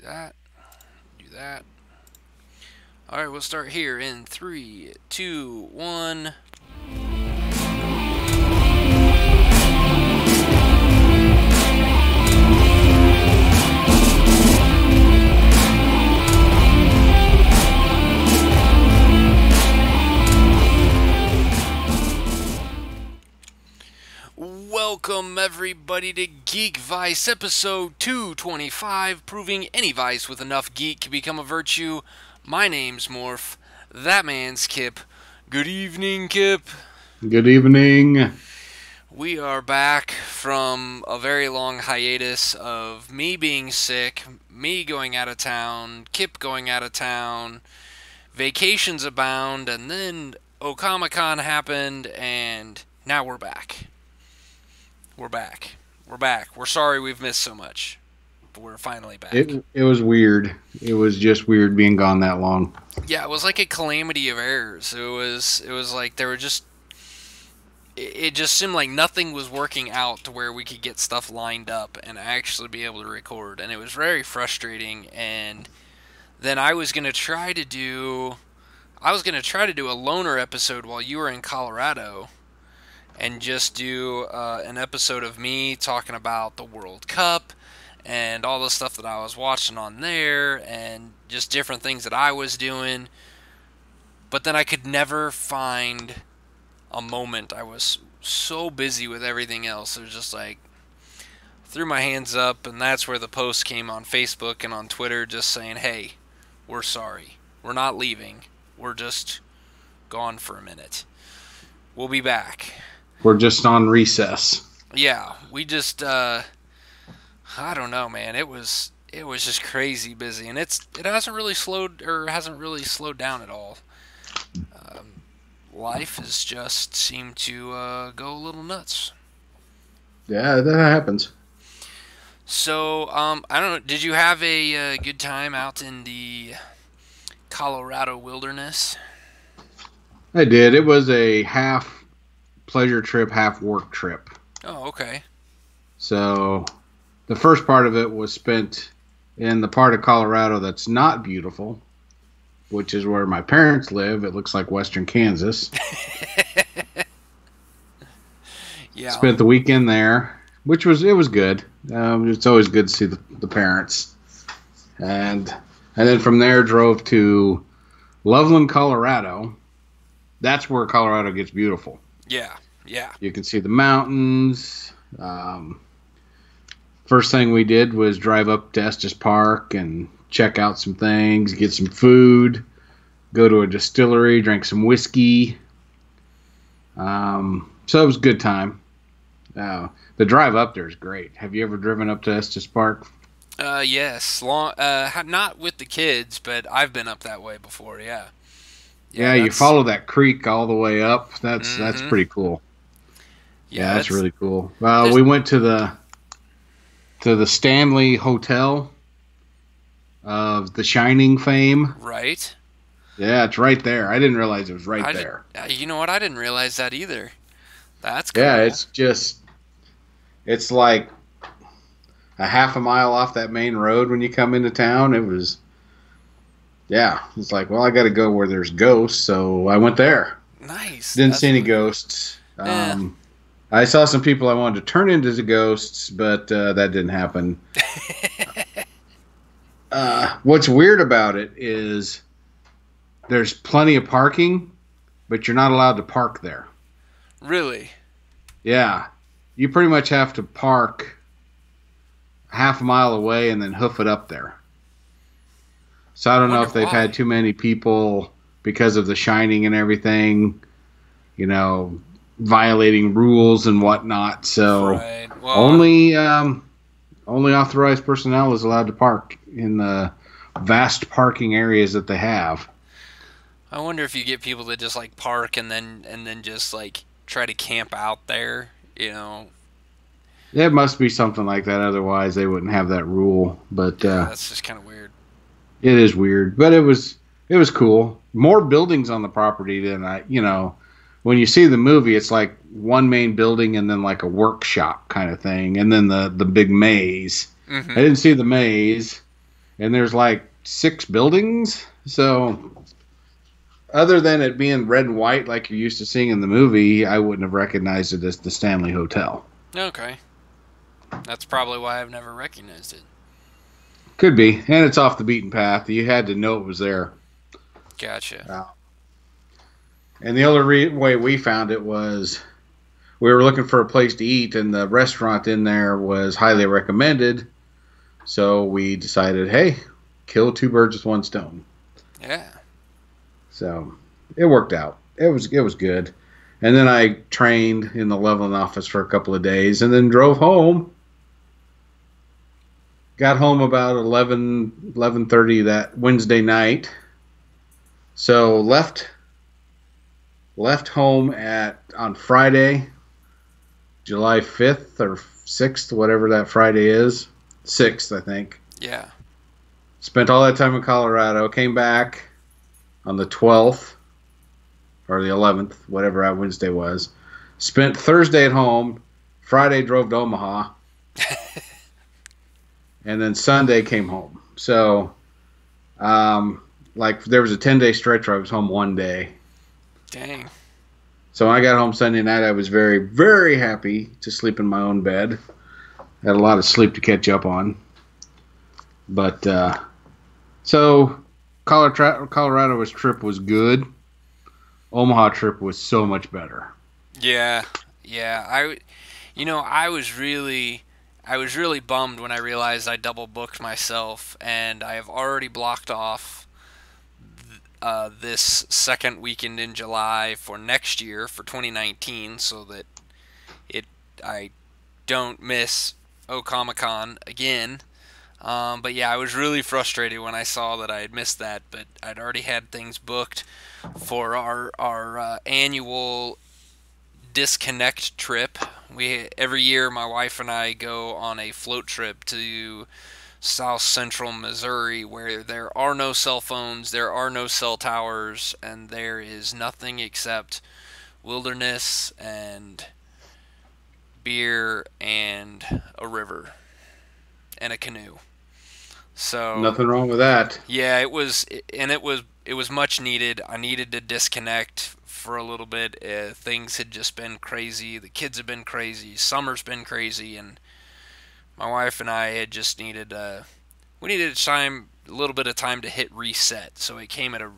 that. Do that. Alright, we'll start here in 3, 2, 1. Welcome everybody to Geekvice episode 225, proving any vice with enough geek can become a virtue. My name's Morph, that man's Kip. Good evening, Kip. Good evening. We are back from a very long hiatus of me being sick, me going out of town, Kip going out of town, vacations abound, and then Okamicon happened, and now we're back. We're back. We're sorry we've missed so much, but we're finally back. It was weird. It was just weird being gone that long. Yeah, it was like a calamity of errors. It was like there were just... It just seemed like nothing was working out to where we could get stuff lined up and actually be able to record. And it was very frustrating. And then I was going to try to do a loner episode while you were in Colorado. And just do an episode of me talking about the World Cup and all the stuff that I was watching on there and just different things that I was doing. But then I could never find a moment. I was so busy with everything else. It was just like, threw my hands up, and that's where the post came on Facebook and on Twitter just saying, hey, we're sorry. We're not leaving. We're just gone for a minute. We'll be back. We're just on recess. Yeah, we just, I don't know, man. It was just crazy busy, and it hasn't really slowed down at all. Life has just seemed to go a little nuts. Yeah, that happens. So, I don't know. Did you have a good time out in the Colorado wilderness? I did. It was a half pleasure trip, half work trip. Oh, okay. So the first part of it was spent in the part of Colorado that's not beautiful, which is where my parents live. It looks like western Kansas. Yeah. Spent the weekend there, it was good. It's always good to see the parents. And then from there drove to Loveland, Colorado. That's where Colorado gets beautiful. Yeah. You can see the mountains. First thing we did was drive up to Estes Park and check out some things, get some food, go to a distillery, drink some whiskey. So it was a good time. The drive up there is great. Have you ever driven up to Estes Park? Yes. Not with the kids, but I've been up that way before, yeah. Yeah, you follow that creek all the way up. That's pretty cool. Yeah, that's really cool. We went to the Stanley Hotel of The Shining fame. Right. Yeah, it's right there. I didn't realize it was there. You know what? I didn't realize that either. That's cool. Yeah, it's like a half a mile off that main road when you come into town. It's like, well, I got to go where there's ghosts, so I went there. Nice. Didn't see any ghosts. I saw some people I wanted to turn into the ghosts, but that didn't happen. What's weird about it is there's plenty of parking, but you're not allowed to park there. Really? Yeah. You pretty much have to park half a mile away and then hoof it up there. So I don't know if they've had too many people because of The Shining and everything, violating rules and whatnot. So right. Well, only authorized personnel is allowed to park in the vast parking areas that they have. I wonder if you get people that just like park and then just like try to camp out there, It must be something like that. Otherwise, they wouldn't have that rule. But that's just kind of weird. It is weird, but it was cool. More buildings on the property than when you see the movie, it's like one main building and then like a workshop kind of thing, and then the big maze. Mm-hmm. I didn't see the maze, and there's like 6 buildings. So other than it being red and white like you're used to seeing in the movie, I wouldn't have recognized it as the Stanley Hotel. Okay. That's probably why I've never recognized it. Could be, and it's off the beaten path. You had to know it was there. Gotcha. And the only way we found it was we were looking for a place to eat, and the restaurant in there was highly recommended. So we decided, hey, kill 2 birds with 1 stone. Yeah. So it worked out. It was good. And then I trained in the leveling office for a couple of days, and then drove home. Got home about 11:30 that Wednesday night. So left home on Friday, July 5th or 6th, whatever that Friday is. 6th, I think. Yeah. Spent all that time in Colorado. Came back on the 12th or the 11th, whatever that Wednesday was. Spent Thursday at home. Friday drove to Omaha. And then Sunday came home. So, there was a 10-day stretch where I was home 1 day. Dang. So when I got home Sunday night, I was very, very happy to sleep in my own bed. Had a lot of sleep to catch up on. But, so Colorado's trip was good. Omaha trip was so much better. Yeah. I was really bummed when I realized I double booked myself, and I have already blocked off this second weekend in July for next year, for 2019, so that I don't miss Comic-Con again. But yeah, I was really frustrated when I saw that I had missed that, but I'd already had things booked for our annual disconnect trip. Every year my wife and I go on a float trip to South Central Missouri, where there are no cell phones, there are no cell towers, and there is nothing except wilderness and beer and a river and a canoe. So Nothing wrong with that. yeah, it was much needed. I needed to disconnect for a little bit. Things had just been crazy. The kids have been crazy. Summer's been crazy, and my wife and I had just needed a little bit of time to hit reset. So it came at a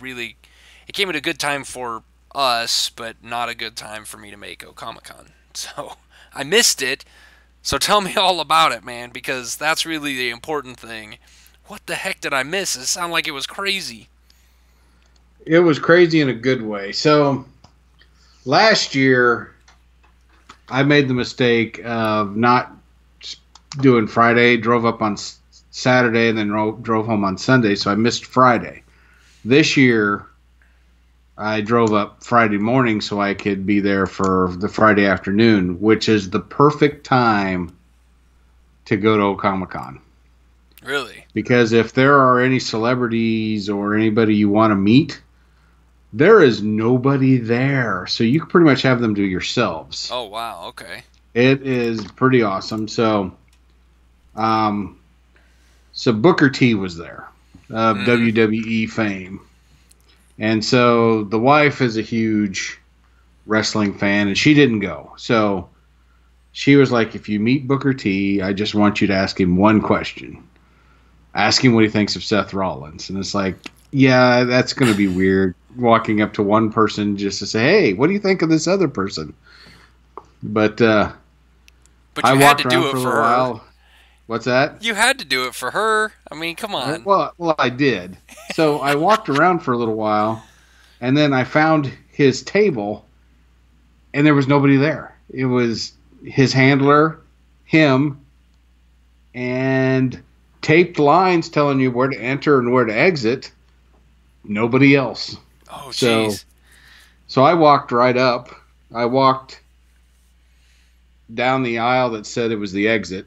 good time for us, but not a good time for me to make Comic-Con. So I missed it. So tell me all about it, man, because that's really the important thing. What the heck did I miss? It sounded like it was crazy. It was crazy in a good way. So last year, I made the mistake of not doing Friday, drove up on Saturday, and then drove home on Sunday, so I missed Friday. This year, I drove up Friday morning so I could be there for the Friday afternoon, which is the perfect time to go to Comic-Con. Really? Because if there are any celebrities or anybody you want to meet, there is nobody there. So you can pretty much have them do yourselves. Oh, wow. Okay. It is pretty awesome. So, Booker T was there, of WWE fame. And so the wife is a huge wrestling fan, and she didn't go. So she was like, if you meet Booker T, I just want you to ask him one question. Ask him what he thinks of Seth Rollins. And it's like, yeah, that's going to be weird, walking up to one person just to say, hey, what do you think of this other person? But I had walked to do around it for a for little her. while. What's that? You had to do it for her. I mean, come on. Well, I did. So I walked around for a little while, and then I found his table, and there was nobody there. It was his handler, him, and taped lines telling you where to enter and where to exit. Nobody else. Oh, jeez. So I walked right up. I walked down the aisle that said it was the exit.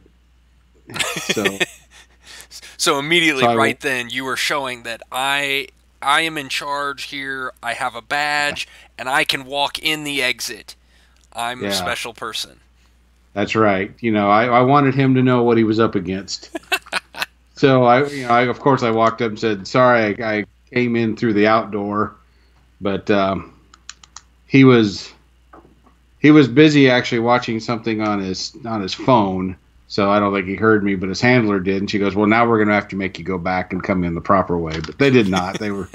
So immediately, right then, you were showing that I am in charge here. I have a badge, and I can walk in the exit. I'm a special person. That's right. I wanted him to know what he was up against. So of course I walked up and said, "Sorry, I came in through the outdoor," but he was busy actually watching something on his phone. So I don't think he heard me, but his handler did, and she goes, "Well, now we're going to have to make you go back and come in the proper way." But they did not. They were.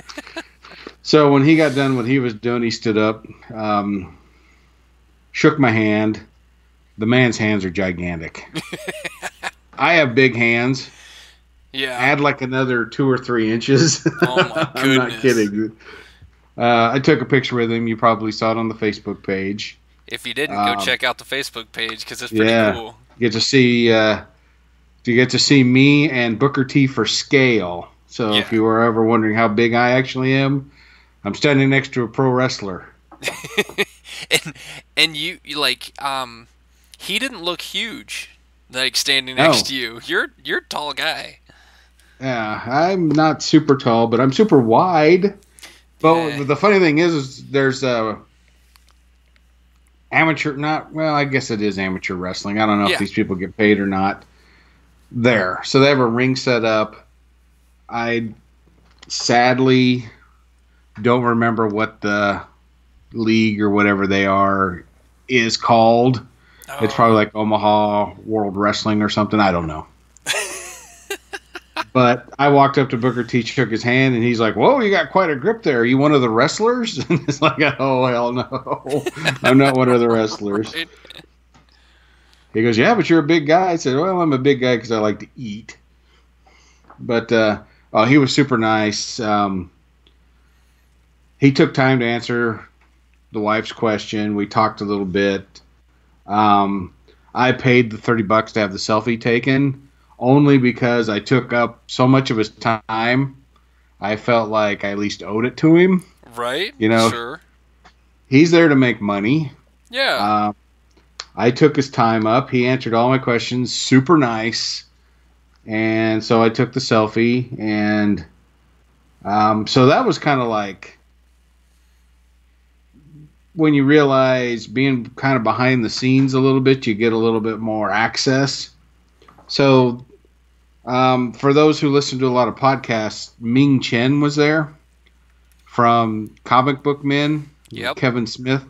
So when he got done what he was doing, he stood up, shook my hand. The man's hands are gigantic. I have big hands. Yeah. Add like another 2 or 3 inches. Oh my goodness. I'm not kidding. I took a picture with him. You probably saw it on the Facebook page. If you didn't, go check out the Facebook page because it's pretty cool. You get to see me and Booker T for scale. So if you were ever wondering how big I actually am, I'm standing next to a pro wrestler. and you like he didn't look huge like standing next to you. You're a tall guy. Yeah, I'm not super tall, but I'm super wide. But the funny thing is there's amateur, I guess it is amateur wrestling. I don't know if these people get paid or not there. So they have a ring set up. I sadly don't remember what the league or whatever they are is called. Oh. It's probably like Omaha World Wrestling or something. I don't know. But I walked up to Booker T, shook his hand, and he's like, "Whoa, you got quite a grip there. Are you one of the wrestlers?" And it's like, "Oh, hell no. I'm not one of the wrestlers." Right. He goes, "Yeah, but you're a big guy." I said, "Well, I'm a big guy because I like to eat." But he was super nice. He took time to answer the wife's question. We talked a little bit. I paid the $30 to have the selfie taken. Only because I took up so much of his time, I felt like I at least owed it to him. Right? Sure. He's there to make money. Yeah. I took his time up. He answered all my questions. Super nice. And so I took the selfie. And so that was kind of like when you realize being kind of behind the scenes a little bit, you get a little bit more access. So for those who listen to a lot of podcasts, Ming Chen was there from Comic Book Men, Kevin Smith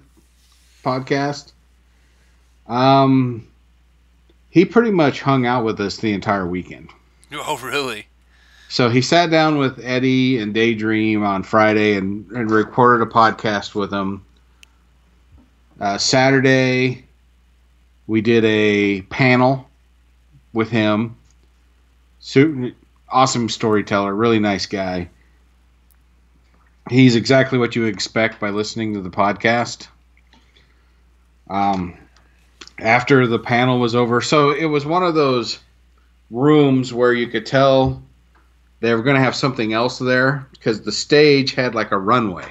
podcast. He pretty much hung out with us the entire weekend. Oh, really? So he sat down with Eddie and Daydream on Friday and recorded a podcast with them. Saturday, we did a panel with him. Awesome storyteller, really nice guy. He's exactly what you expect by listening to the podcast. After the panel was over, so it was one of those rooms where you could tell they were going to have something else there because the stage had like a runway.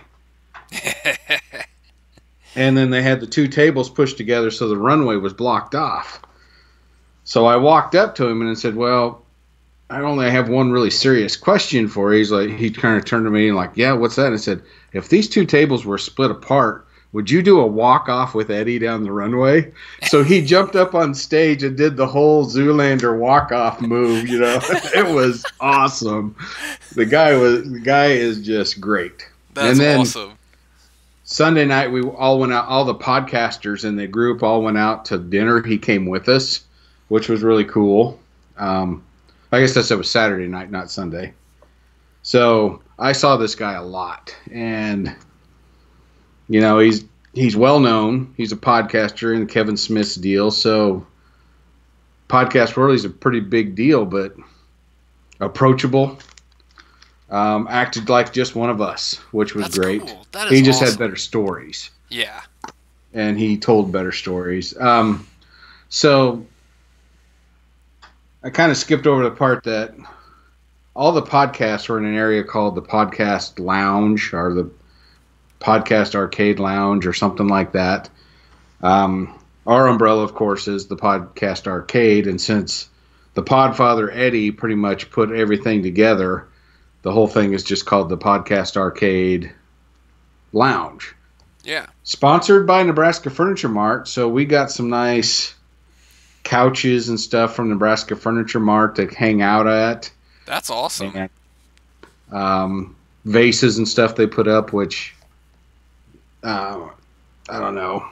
And then they had the 2 tables pushed together so the runway was blocked off. So I walked up to him and said, "Well, I only have one really serious question for you." He kind of turned to me and like, "Yeah, what's that?" And I said, "If these 2 tables were split apart, would you do a walk-off with Eddie down the runway?" So he jumped up on stage and did the whole Zoolander walk-off move, It was awesome. The guy is just great. That's awesome. Sunday night, we all went out, all the podcasters in the group all went out to dinner. He came with us, which was really cool. I guess it was Saturday night, not Sunday. So I saw this guy a lot, and he's well known. He's a podcaster in Kevin Smith's deal. So podcast world, he's a pretty big deal, but approachable. Acted like just one of us, which was great. Cool. That is he just awesome. had better stories. Yeah. And he told better stories. So I kind of skipped over the part that all the podcasts were in an area called the Podcast Lounge or the Podcast Arcade Lounge or something like that. Our umbrella, of course, is the Podcast Arcade. And since the Podfather Eddie pretty much put everything together, the whole thing is just called the Podcast Arcade Lounge. Yeah. Sponsored by Nebraska Furniture Mart. So we got some nice couches and stuff from Nebraska Furniture Mart to hang out at. That's awesome. And vases and stuff they put up, which I don't know.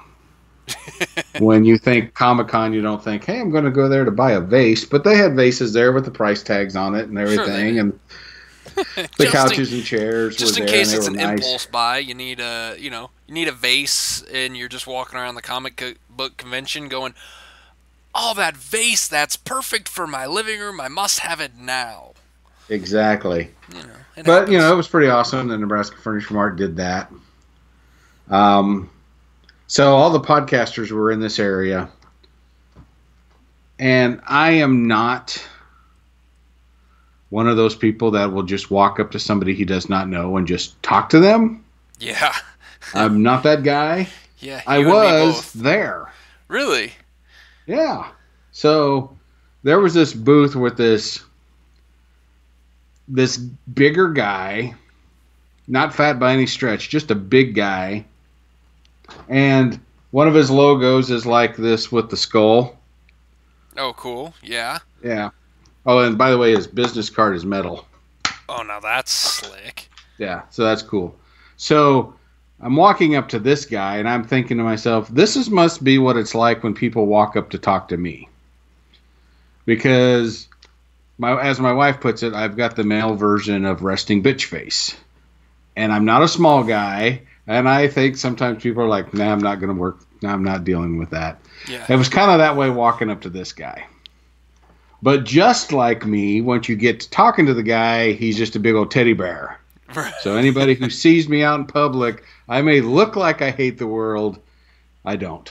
When you think Comic-Con, you don't think, hey, I'm going to go there to buy a vase. But they had vases there with the price tags on it and everything. Sure, and the couches and chairs just were in there, case and they it's were an nice. impulse buy, you need a vase, and you're just walking around the comic book convention going, "Oh, that vase, that's perfect for my living room. I must have it now." Exactly. It But, happens. it was pretty awesome. The Nebraska Furniture Mart did that. So all the podcasters were in this area. And I am not one of those people that will just walk up to somebody he does not know and just talk to them. Yeah. I'm not that guy. Yeah, I you and me was both. there. Really? Yeah. So there was this booth with this bigger guy, not fat by any stretch, just a big guy. And one of his logos is like this with the skull. Oh, cool. Yeah. Yeah. Oh, and by the way, his business card is metal. Oh, now that's slick. Yeah, so that's cool. So I'm walking up to this guy, and I'm thinking to myself, must be what it's like when people walk up to talk to me. Because, as my wife puts it, I've got the male version of resting bitch face. And I'm not a small guy, and I think sometimes people are like, nah, I'm not going to work. Nah, I'm not dealing with that. Yeah. It was kind of that way walking up to this guy. But just like me, once you get to talking to the guy, he's just a big old teddy bear. So anybody who sees me out in public, I may look like I hate the world. I don't.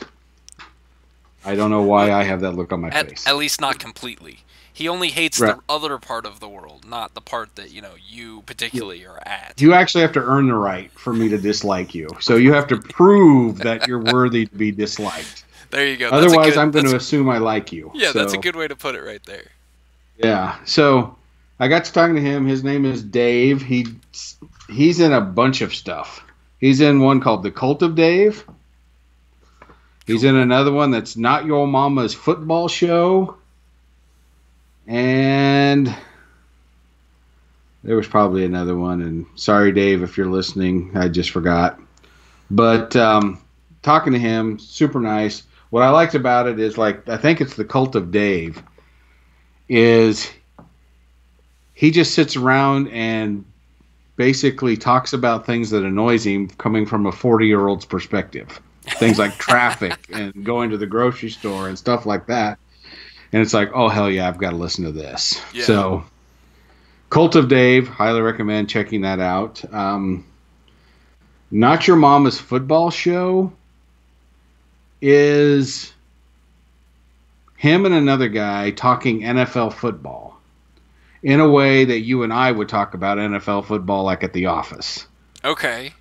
I don't know why I have that look on my face. At least not completely. He only hates Right. the other part of the world, not the part that, you particularly are at. You actually have to earn the right for me to dislike you. So you have to prove that you're worthy to be disliked. There you go. Otherwise, I'm going to assume I like you. Yeah, So, that's a good way to put it right there. Yeah. So I got to talking to him. His name is Dave. He's in a bunch of stuff. He's in one called The Cult of Dave. He's in another one that's Not Your Mama's Football Show. And there was probably another one. And sorry, Dave, if you're listening. I just forgot. But talking to him, super nice. What I liked about it is, I think it's The Cult of Dave, is he just sits around and basically talks about things that annoys him coming from a 40-year-old's perspective. Things like traffic and going to the grocery store and stuff like that. And it's like, oh, hell yeah, I've got to listen to this. Yeah. So, Cult of Dave, highly recommend checking that out. Not Your Mama's Football Show is him and another guy talking NFL football in a way that you and I would talk about NFL football like at the office. Okay.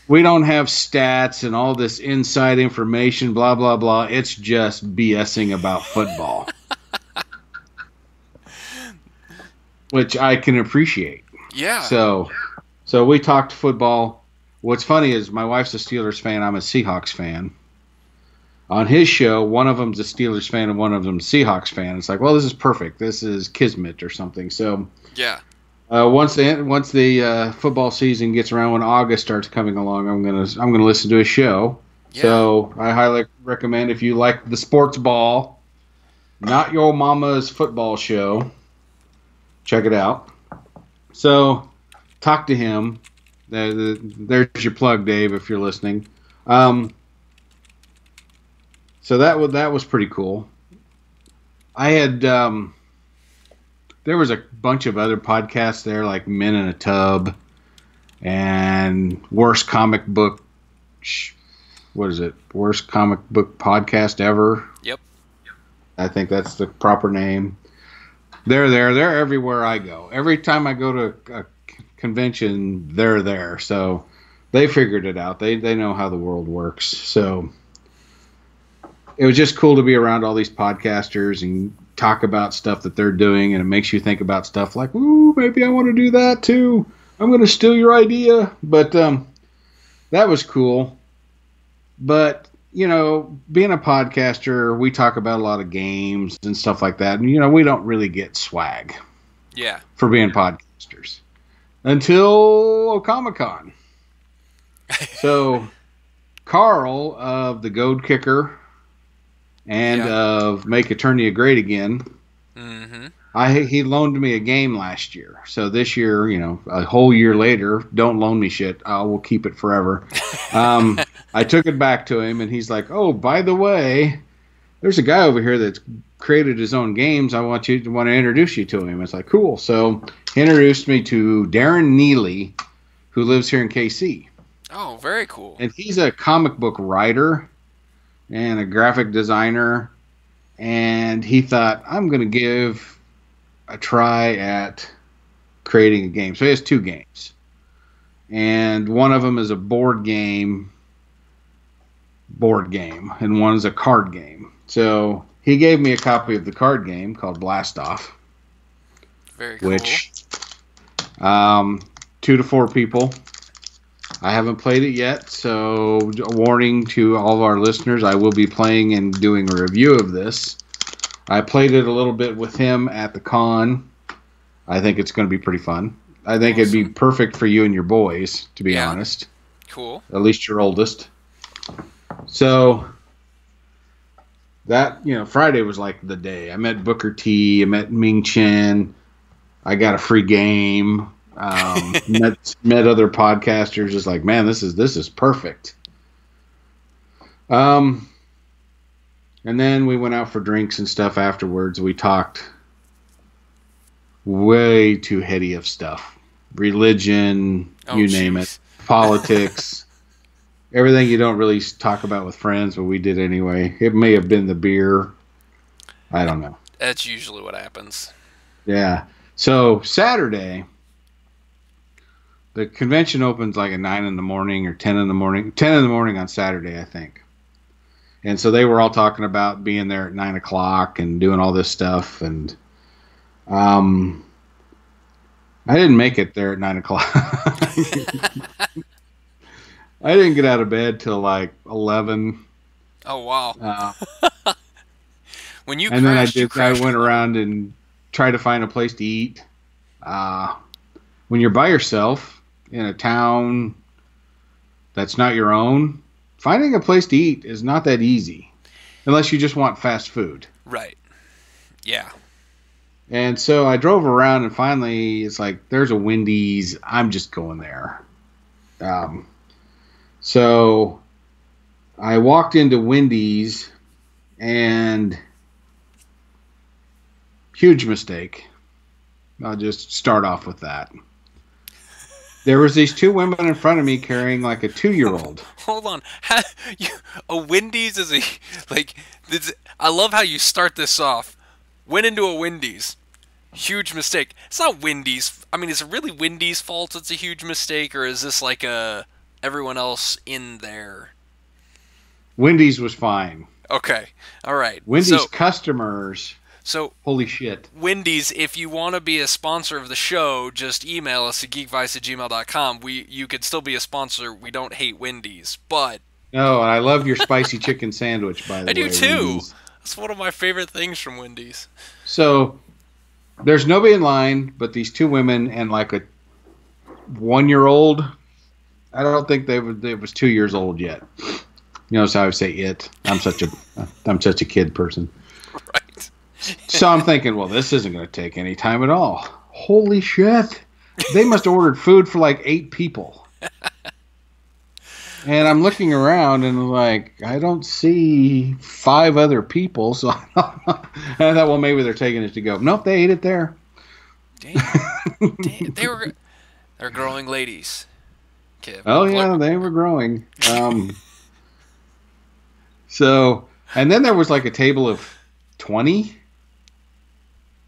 We don't have stats and all this inside information, blah, blah, blah. It's just BSing about football. Which I can appreciate. Yeah. So we talked football. What's funny is my wife's a Steelers fan. I'm a Seahawks fan. On his show, one of them's a Steelers fan and one of them's a Seahawks fan. It's like, well, this is perfect. This is kismet or something. So yeah. Once the football season gets around, when August starts coming along, I'm gonna listen to a show. Yeah. So I highly recommend, if you like the sports ball, Not Your Mama's Football Show, check it out. So talk to him. There's your plug, Dave, if you're listening. So that was pretty cool. I had there was a bunch of other podcasts there, like Men in a Tub and Worst Comic Book. What is it? Worst Comic Book Podcast Ever. Yep. I think that's the proper name. They're there. They're everywhere I go. Every time I go to a convention, they're there. So they figured it out. They know how the world works. So it was just cool to be around all these podcasters and talk about stuff that they're doing, and it makes you think about stuff like, ooh, maybe I want to do that too. I'm going to steal your idea. But that was cool. But, being a podcaster, we talk about a lot of games and stuff like that. And, we don't really get swag. Yeah. for being podcasters until Comic-Con. So Carl of the Goad Kicker and Yeah. of Make Eternia Great Again, Mm-hmm. he loaned me a game last year. So this year, a whole year later, don't loan me shit. I will keep it forever. I took it back to him, and he's like, "Oh, by the way, there's a guy over here that's created his own games. I want to introduce you to him." It's like, cool. So he introduced me to Darren Neely, who lives here in KC. Oh, very cool. And he's a comic book writer and a graphic designer. And he thought, I'm going to give a try at creating a game. So he has 2 games. And one of them is a board game, and one is a card game. So he gave me a copy of the card game called Blast Off. Very cool. Which, 2 to 4 people. I haven't played it yet, so a warning to all of our listeners, I will be playing and doing a review of this. I played it a little bit with him at the con. I think it's going to be pretty fun. I think it'd be perfect for you and your boys, to be honest. Cool. At least your oldest. So that, Friday was like the day. I met Booker T. I met Ming Chen. I got a free game. Met other podcasters. Just like, man, this is perfect. And then we went out for drinks and stuff afterwards. We talked way too heady of stuff. Religion, name it. Politics. Everything you don't really talk about with friends, but we did anyway. It may have been the beer. I don't know. That's usually what happens. Yeah. So Saturday, the convention opens like at 9 in the morning or 10 in the morning. 10 in the morning on Saturday, I think. And so they were all talking about being there at 9 o'clock and doing all this stuff. And I didn't make it there at 9 o'clock. I didn't get out of bed till like 11. Oh, wow. When you and crashed, then I went around and tried to find a place to eat. When you're by yourself in a town that's not your own, finding a place to eat is not that easy. Unless you just want fast food. Right. Yeah. And so I drove around, and finally it's like, there's a Wendy's. I'm just going there. So I walked into Wendy's, and huge mistake. I'll just start off with that. There was these 2 women in front of me carrying like a 2-year-old. Hold on. A Wendy's is I love how you start this off. Went into a Wendy's. Huge mistake. It's not Wendy's. I mean, is it really Wendy's fault it's a huge mistake, or is this like everyone else in there? Wendy's was fine. Okay. All right. Wendy's customers. So, holy shit. Wendy's, if you want to be a sponsor of the show, just email us at geekvice@gmail.com. You could still be a sponsor. We don't hate Wendy's, but... No, I love your spicy chicken sandwich, by the way. I do too. Wendy's. That's one of my favorite things from Wendy's. So, there's nobody in line but these 2 women and like a 1-year-old. I don't think they was 2 years old yet. So I would say it. I'm such a kid person. Right. So I'm thinking, well, this isn't going to take any time at all. Holy shit. They must have ordered food for like 8 people. And I'm looking around and like, I don't see 5 other people. So I thought, well, maybe they're taking it to go. Nope, they ate it there. Damn. They're growing ladies. Kid. Oh, yeah, they were growing. So, and then there was like a table of 20.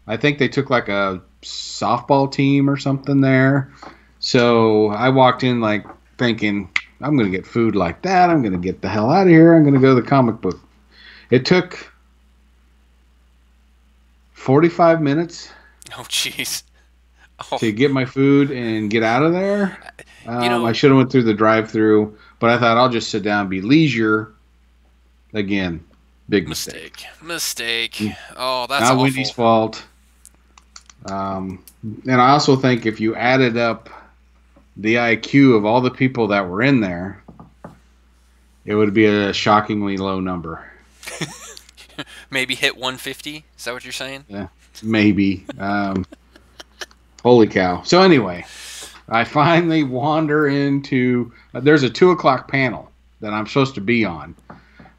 I think they took like a softball team or something there. So I walked in like thinking, I'm going to get food like that. I'm going to get the hell out of here. I'm going to go to the comic book. It took 45 minutes. Oh, jeez. To get my food and get out of there. I should have went through the drive-through, but I thought I'll just sit down and be leisure. Again, big mistake. Mistake. Oh, that's not awful. Wendy's fault. And I also think if you added up the IQ of all the people that were in there, it would be a shockingly low number. Maybe hit 150? Is that what you're saying? Yeah, maybe. Holy cow. So anyway, I finally wander into... there's a 2 o'clock panel that I'm supposed to be on.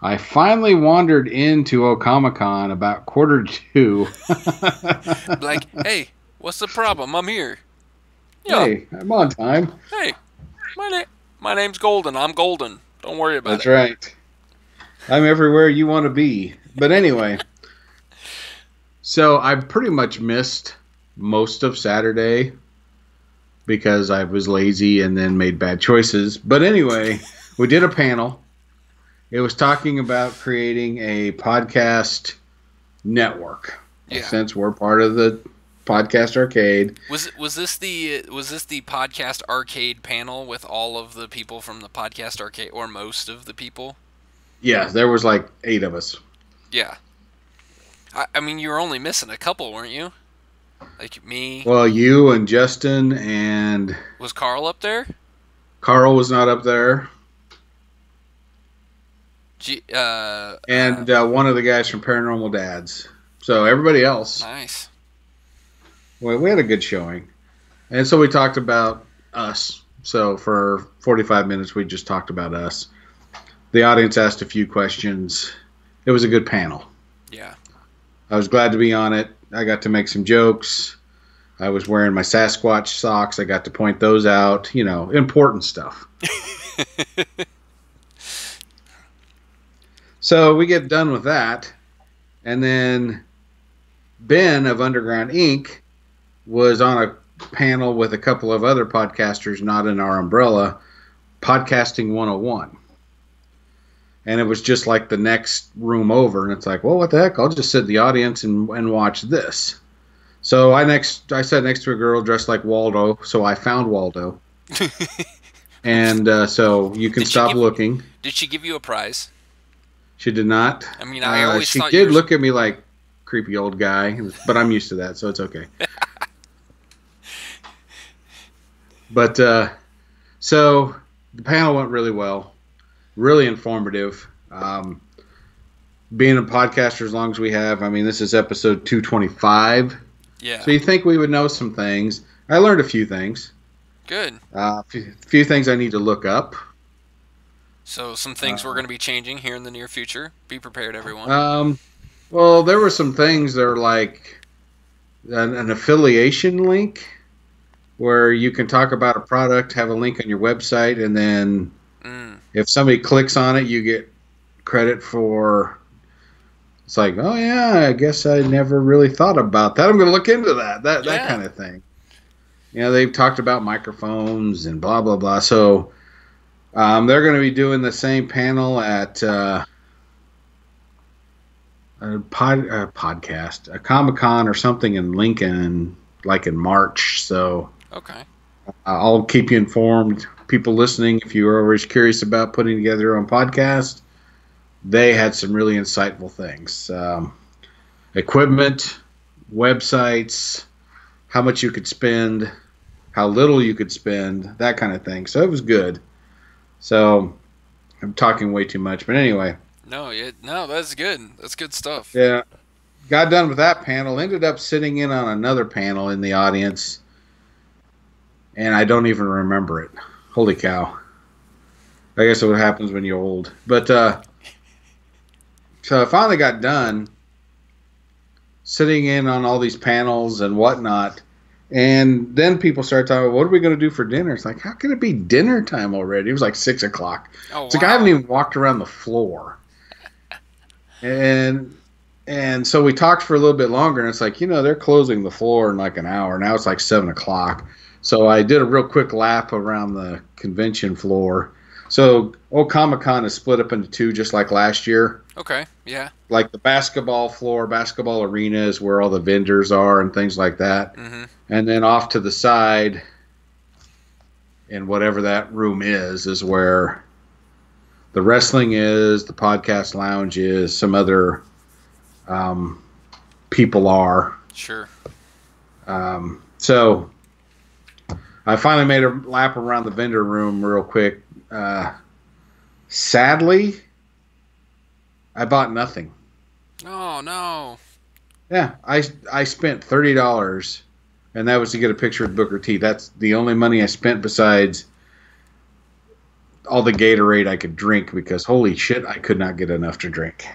I finally wandered into Okamicon about 1:45. Like, hey, what's the problem? I'm here. Yeah. Hey, I'm on time. Hey, my name's Golden. I'm Golden. Don't worry about That's it. right. I'm everywhere you want to be. But anyway, so I pretty much missed most of Saturday because I was lazy and then made bad choices. But anyway, we did a panel. It was talking about creating a podcast network. Yeah. Since we're part of the Podcast Arcade. Was this the Podcast Arcade panel with all of the people from the Podcast Arcade, or most of the people? Yeah, there was like 8 of us. Yeah. I mean, you were only missing a couple, weren't you? Like me. Well, you and Justin and... Was Carl up there? Carl was not up there. And one of the guys from Paranormal Dads. So everybody else. Nice. Well, we had a good showing. And so we talked about us. So for 45 minutes, we just talked about us. The audience asked a few questions. It was a good panel. Yeah. I was glad to be on it. I got to make some jokes. I was wearing my Sasquatch socks. I got to point those out. You know, important stuff. So we get done with that. And then Ben of Underground Inc. was on a panel with a couple of other podcasters not in our umbrella, Podcasting 101. And it was just like the next room over. And it's like, well, what the heck? I'll just sit in the audience and watch this. So I sat next to a girl dressed like Waldo. So I found Waldo. And so you can stop looking. Did she give you a prize? She did not. I mean, I always she thought did look at me like creepy old guy, but I'm used to that, so it's okay. But so the panel went really well, really informative. Being a podcaster as long as we have, I mean, this is episode 225. Yeah. So you think we would know some things. I learned a few things. Good. A few things I need to look up. So some things we're going to be changing here in the near future. Be prepared, everyone. Well, there were some things that are like an affiliation link where you can talk about a product, have a link on your website, and then if somebody clicks on it, you get credit for... It's like, oh, yeah, I guess I never really thought about that. I'm going to look into that kind of thing. You know, they've talked about microphones and blah, blah, blah. So... they're going to be doing the same panel at a Comic-Con or something in Lincoln, like in March. So okay, I'll keep you informed. People listening, if you are always curious about putting together your own podcast, they had some really insightful things. Equipment, websites, how much you could spend, how little you could spend, that kind of thing. So it was good. So, I'm talking way too much, but anyway. No, that's good. That's good stuff. Yeah. Got done with that panel, ended up sitting in on another panel in the audience, and I don't even remember it. Holy cow. I guess that's what happens when you're old. But, so I finally got done sitting in on all these panels and whatnot. And then people started talking, what are we going to do for dinner? It's like, how can it be dinner time already? It was like 6 o'clock. Oh, it's like I haven't even walked around the floor. And so we talked for a little bit longer, and it's like, they're closing the floor in like an hour. Now it's like 7 o'clock. So I did a real quick lap around the convention floor. So Comic-Con is split up into 2 just like last year. Okay, yeah. Like the basketball arena is where all the vendors are and things like that. Mm-hmm. And then off to the side, in whatever that room is where the wrestling is, the podcast lounge is, some other people are. Sure. So I finally made a lap around the vendor room real quick. Sadly, I bought nothing. Oh no. Yeah, I spent $30, and that was to get a picture of Booker T. That's the only money I spent besides all the Gatorade I could drink because holy shit, I could not get enough to drink.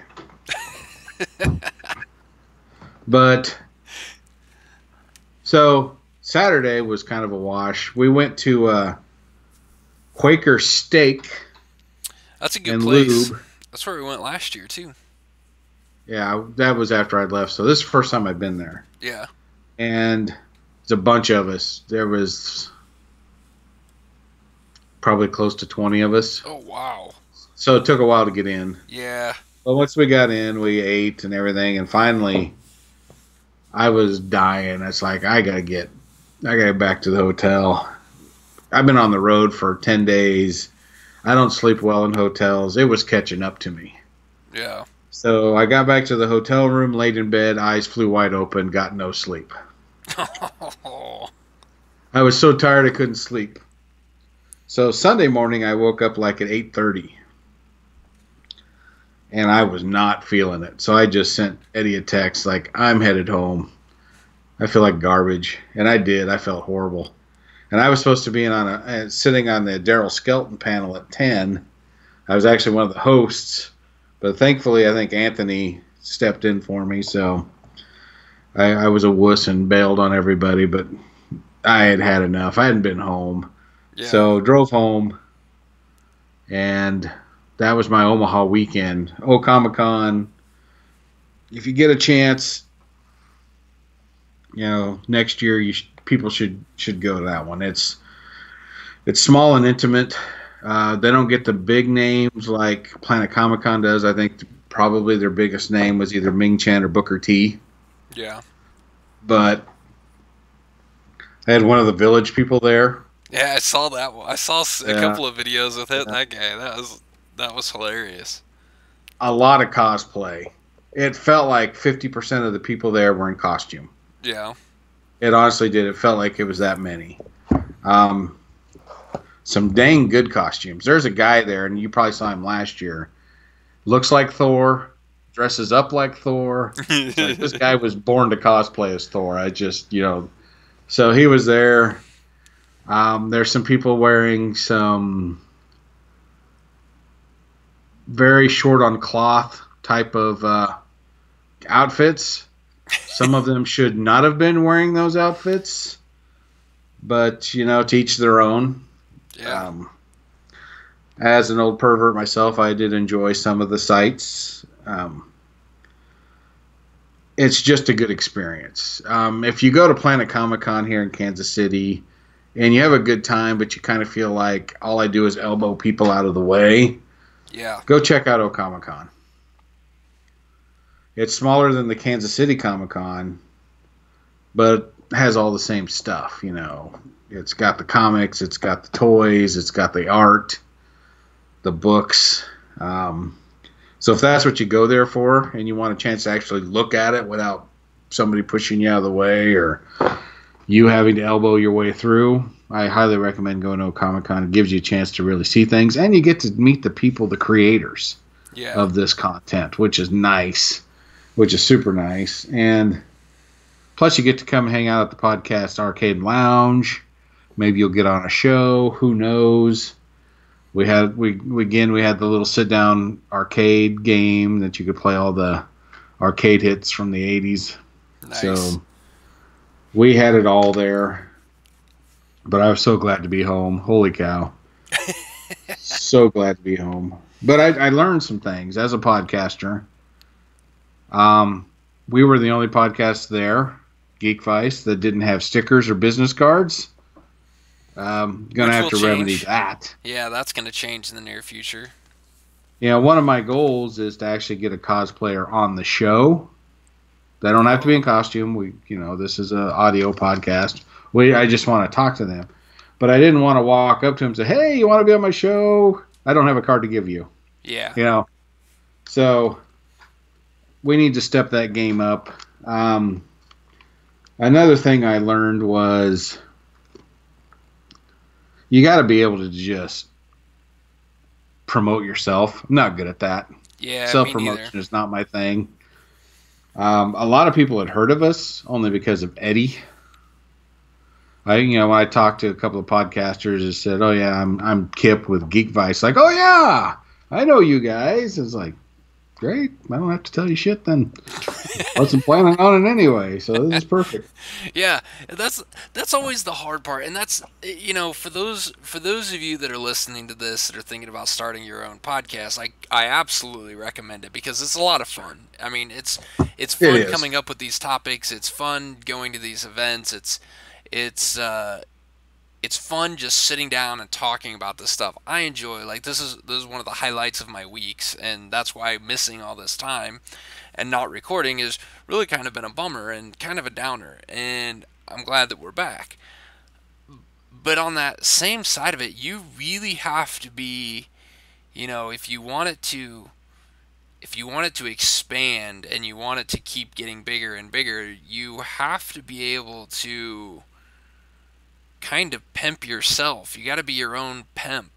But so Saturday was kind of a wash. We went to Quaker Steak That's a good and place. Lube. That's where we went last year too. Yeah, that was after I'd left. So this is the first time I've been there. Yeah. And it's a bunch of us. There was probably close to 20 of us. Oh wow. So it took a while to get in. Yeah. But once we got in, we ate and everything. And finally, I was dying. It's like, I got to get back to the hotel. I've been on the road for 10 days. I don't sleep well in hotels. It was catching up to me. Yeah. So I got back to the hotel room, laid in bed, eyes flew wide open, got no sleep. I was so tired I couldn't sleep. So Sunday morning I woke up like at 8:30. And I was not feeling it. So I just sent Eddie a text like, I'm headed home. I feel like garbage. And I did. I felt horrible. And I was supposed to be sitting on the Daryl Skelton panel at 10. I was actually one of the hosts. But thankfully, I think Anthony stepped in for me. So I was a wuss and bailed on everybody. But I had had enough. I hadn't been home. Yeah. So drove home. And that was my Omaha weekend. Comic-Con. If you get a chance, next year people should go to that one. It's small and intimate. They don't get the big names like Planet Comic-Con does. I think probably their biggest name was either Ming Chen or Booker T. Yeah. But I had one of the Village people there. Yeah, I saw that one. I saw a couple of videos with it. That guy. That was hilarious. A lot of cosplay. It felt like 50% of the people there were in costume. Yeah. It honestly did. It felt like it was that many. Some dang good costumes. There's a guy there, and you probably saw him last year. Looks like Thor, dresses up like Thor. It's like this guy was born to cosplay as Thor. So he was there. There's some people wearing some very short on cloth type of outfits. Some of them should not have been wearing those outfits, but to each their own. Yeah. As an old pervert myself, I did enjoy some of the sights. It's just a good experience. If you go to Planet Comic-Con here in Kansas City and you have a good time, but you kind of feel like all I do is elbow people out of the way, yeah, go check out Comic-Con. It's smaller than the Kansas City Comic-Con, but has all the same stuff, It's got the comics, it's got the toys, it's got the art, the books. So if that's what you go there for and you want a chance to actually look at it without somebody pushing you out of the way or you having to elbow your way through, I highly recommend going to Comic-Con. It gives you a chance to really see things, and you get to meet the people, the creators of this content, which is nice, which is super nice. And plus you get to come hang out at the podcast Arcade Lounge. Maybe you'll get on a show. Who knows? We had the little sit down arcade game that you could play all the arcade hits from the 80s. Nice. So we had it all there. But I was so glad to be home. Holy cow. So glad to be home. But I learned some things as a podcaster. We were the only podcast there, Geekvice, that didn't have stickers or business cards. Gonna have to remedy that. Yeah, that's gonna change in the near future. Yeah, one of my goals is to actually get a cosplayer on the show. They don't have to be in costume. This is an audio podcast. I just want to talk to them. But I didn't want to walk up to them and say, "Hey, you want to be on my show?" I don't have a card to give you. Yeah. So we need to step that game up. Another thing I learned was you got to be able to just promote yourself. I'm not good at that. Yeah, Self me neither. promotion is not my thing. A lot of people had heard of us only because of Eddie. When I talked to a couple of podcasters, they said, "Oh yeah, I'm Kip with Geekvice." Like, "Oh yeah, I know you guys." It's like, great. I don't have to tell you shit then. Wasn't planning on it anyway, so this is perfect. Yeah, that's always the hard part, and that's for those of you that are listening to this that are thinking about starting your own podcast, I absolutely recommend it because it's a lot of fun. I mean, it's It fun is. coming up with these topics. It's fun going to these events. It's it's fun just sitting down and talking about this stuff. I enjoy like this is one of the highlights of my weeks, and that's why missing all this time and not recording is really kind of been a bummer and kind of a downer. And I'm glad that we're back. But on that same side of it, you really have to be, if you want it to expand and you want it to keep getting bigger and bigger, you have to be able to kind of pimp yourself. You got to be your own pimp.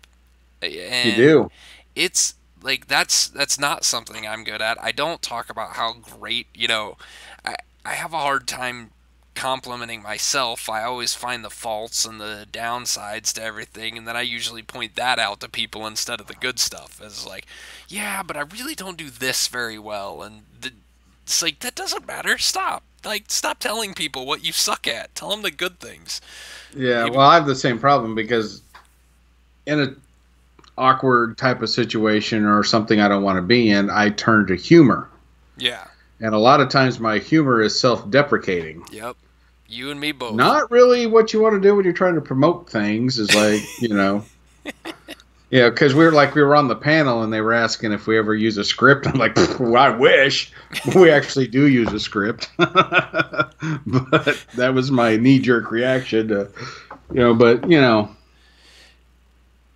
You And do. it's like that's not something I'm good at. I don't talk about how great, I I have a hard time complimenting myself. I always find the faults and the downsides to everything, and then I usually point that out to people instead of the good stuff. It's like, yeah, but I really don't do this very well, and it's like that doesn't matter. Stop. Like, stop telling people what you suck at. Tell them the good things. Yeah. Maybe, Well, I have the same problem because in a awkward type of situation or something I don't want to be in, I turn to humor. yeah. And a lot of times my humor is self deprecating. Yep. You and me both. Not really what you want to do when you're trying to promote things, is like, because we were on the panel and they were asking if we ever use a script. I'm like, well, I wish we actually do use a script. But that was my knee jerk reaction to, but,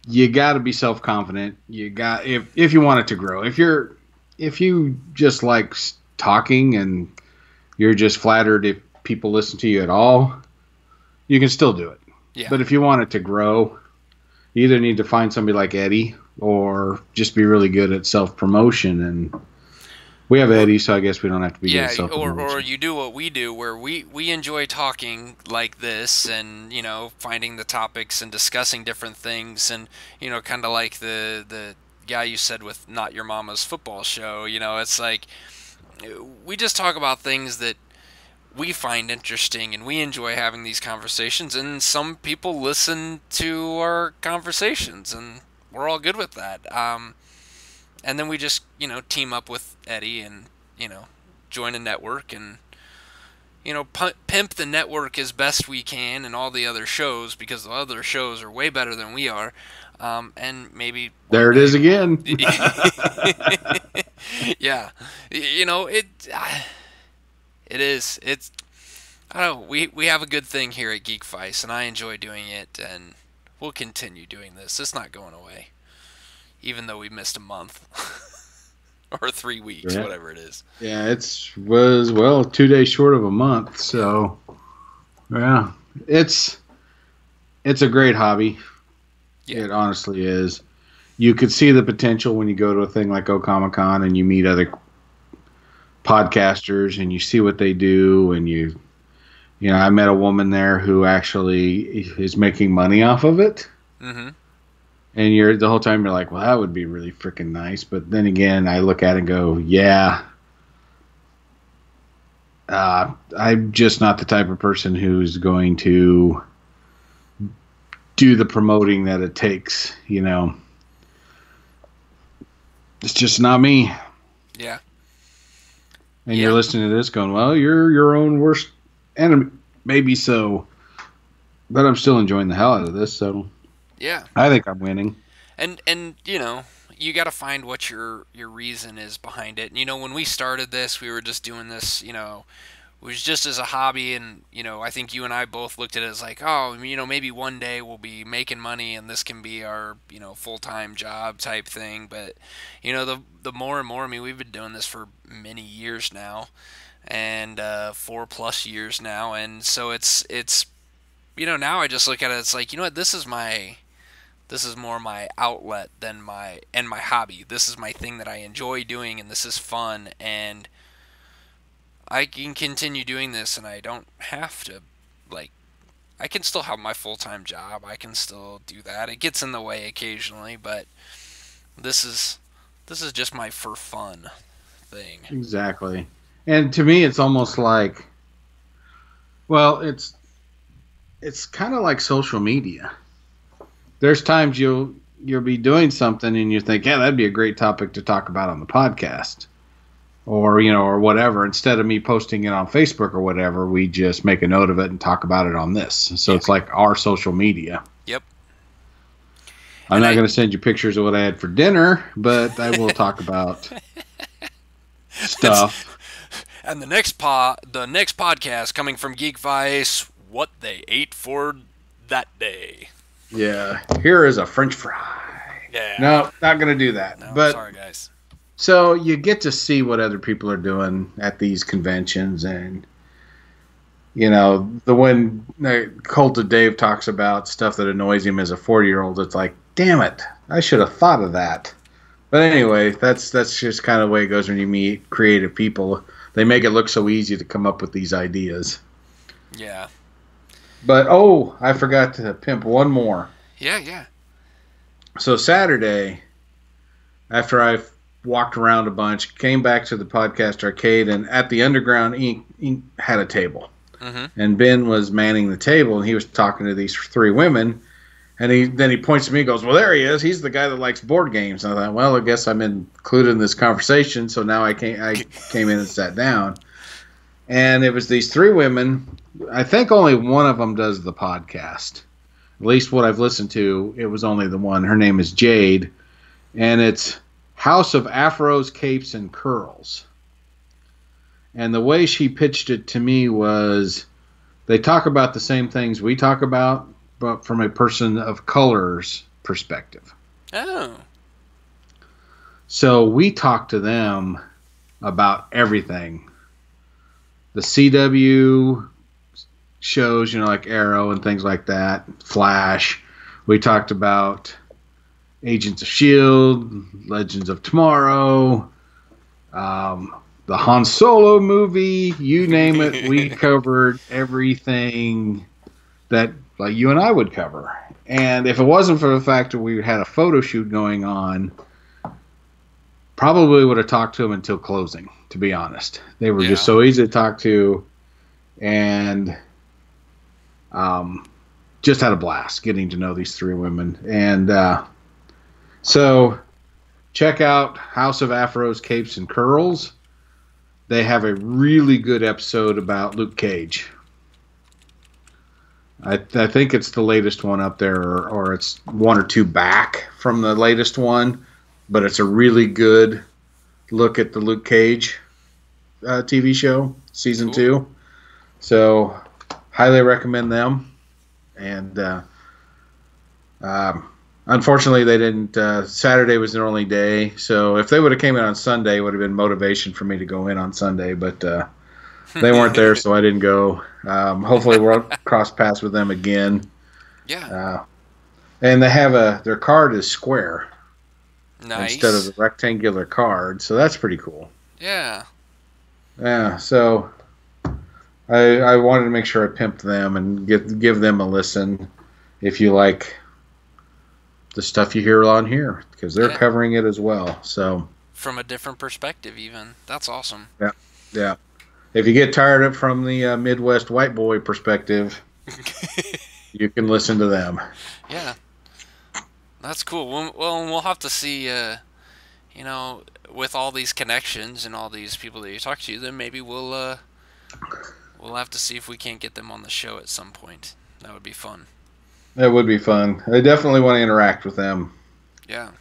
you got to be self confident. If you want it to grow. If you just like talking and you're just flattered if people listen to you at all, you can still do it. Yeah. But if you want it to grow, you either need to find somebody like Eddie or just be really good at self promotion. And we have Or, Eddie, so I guess we don't have to be good yeah, at self or promotion. you do what we do, where we enjoy talking like this, and finding the topics and discussing different things, and kind of like the guy you said with Not Your Mama's Football Show. It's like we just talk about things that we find interesting, and we enjoy having these conversations, and some people listen to our conversations, and we're all good with that. And then we just team up with Eddie and join a network and pimp the network as best we can and all the other shows, because the other shows are way better than we are. And maybe one There it day is again. yeah, it is. It's I don't know. We have a good thing here at Geekvice, and I enjoy doing it, and we'll continue doing this. It's not going away, even though we missed a month or 3 weeks, Yeah, whatever it is. yeah, was well 2 days short of a month. Yeah. So yeah, it's it's a great hobby. Yeah. It honestly is. You could see the potential when you go to a thing like Comic Con and you meet other podcasters and you see what they do, and I met a woman there who actually is making money off of it. Mm-hmm. And you're the whole time you're like, well, that would be really freaking nice. But then again, I look at it and go, yeah, I'm just not the type of person who's going to do the promoting that it takes. It's just not me. Yeah. And you're Yeah. listening to this going, well, you're your own worst enemy. Maybe so. But I'm still enjoying the hell out of this. So Yeah. I think I'm winning. And you got to find what your reason is behind it. And when we started this, we were just doing this, it was just as a hobby, and I think you and I both looked at it as like, oh, maybe one day we'll be making money and this can be our full-time job type thing. But the more and more, I mean, we've been doing this for many years now, and 4+ years now, and so it's now I just look at it. It's like, what, this is more my outlet than my hobby. This is my thing that I enjoy doing, and this is fun, and I can continue doing this, and I don't have to, like, I can still have my full-time job. I can still do that. It gets in the way occasionally, but this is just my for fun thing. Exactly. And to me, it's almost like, well, it's kind of like social media. There's times you'll be doing something and you think, yeah, that'd be a great topic to talk about on the podcast, or whatever. Instead of me posting it on Facebook or whatever, we just make a note of it and talk about it on this. So it's like our social media. Yep. I'm not going to send you pictures of what I had for dinner, but I will talk about stuff. And the next podcast coming from Geekvice, what they ate for that day. Yeah, here is a French fry. Yeah. No, not going to do that. No, but sorry, guys. So you get to see what other people are doing at these conventions, and when Cult of Dave talks about stuff that annoys him as a 40-year-old, it's like, damn it, I should have thought of that. But anyway, that's just kind of the way it goes when you meet creative people. They make it look so easy to come up with these ideas. Yeah. But, I forgot to pimp one more. Yeah. So Saturday, after I walked around a bunch, came back to the podcast arcade, and at the Underground Inc. had a table. Mm-hmm. And Ben was manning the table, and he was talking to these 3 women. And then he points to me and goes, well, there he is. He's the guy that likes board games. And I thought, well, I guess I'm included in this conversation. So now I came in and sat down. And it was these 3 women. I think only one of them does the podcast. At least what I've listened to, it was only the one. Her name is Jade. And it's House of Afros, Capes, and Curls. And the way she pitched it to me was they talk about the same things we talk about, but from a person of color's perspective. Oh. So we talk to them about everything. The CW shows, like Arrow and things like that, Flash. We talked about Agents of S.H.I.E.L.D., Legends of Tomorrow, the Han Solo movie, you name it. We covered everything that you and I would cover. And if it wasn't for the fact that we had a photo shoot going on, probably would have talked to them until closing, to be honest. They were just so easy to talk to, and just had a blast getting to know these 3 women. And so check out House of Afros, Capes, and Curls. They have a really good episode about Luke Cage. I think it's the latest one up there, or it's 1 or 2 back from the latest one. But it's a really good look at the Luke Cage TV show, season 2. So highly recommend them. And unfortunately, they didn't. Saturday was their only day, so if they would have came in on Sunday, it would have been motivation for me to go in on Sunday. But they weren't there, so I didn't go. Hopefully, we'll cross paths with them again. Yeah. And they have their card is square, nice, instead of the rectangular card, so that's pretty cool. Yeah. Yeah. So I wanted to make sure I pimped them and give them a listen if you like the stuff you hear on here, because they're covering it as well. So from a different perspective, even. That's awesome. Yeah. If you get tired of it from the Midwest white boy perspective, you can listen to them. Yeah. That's cool. Well, we'll have to see, with all these connections and all these people that you talk to, then maybe we'll have to see if we can't get them on the show at some point. That would be fun. That would be fun. I definitely want to interact with them. Yeah.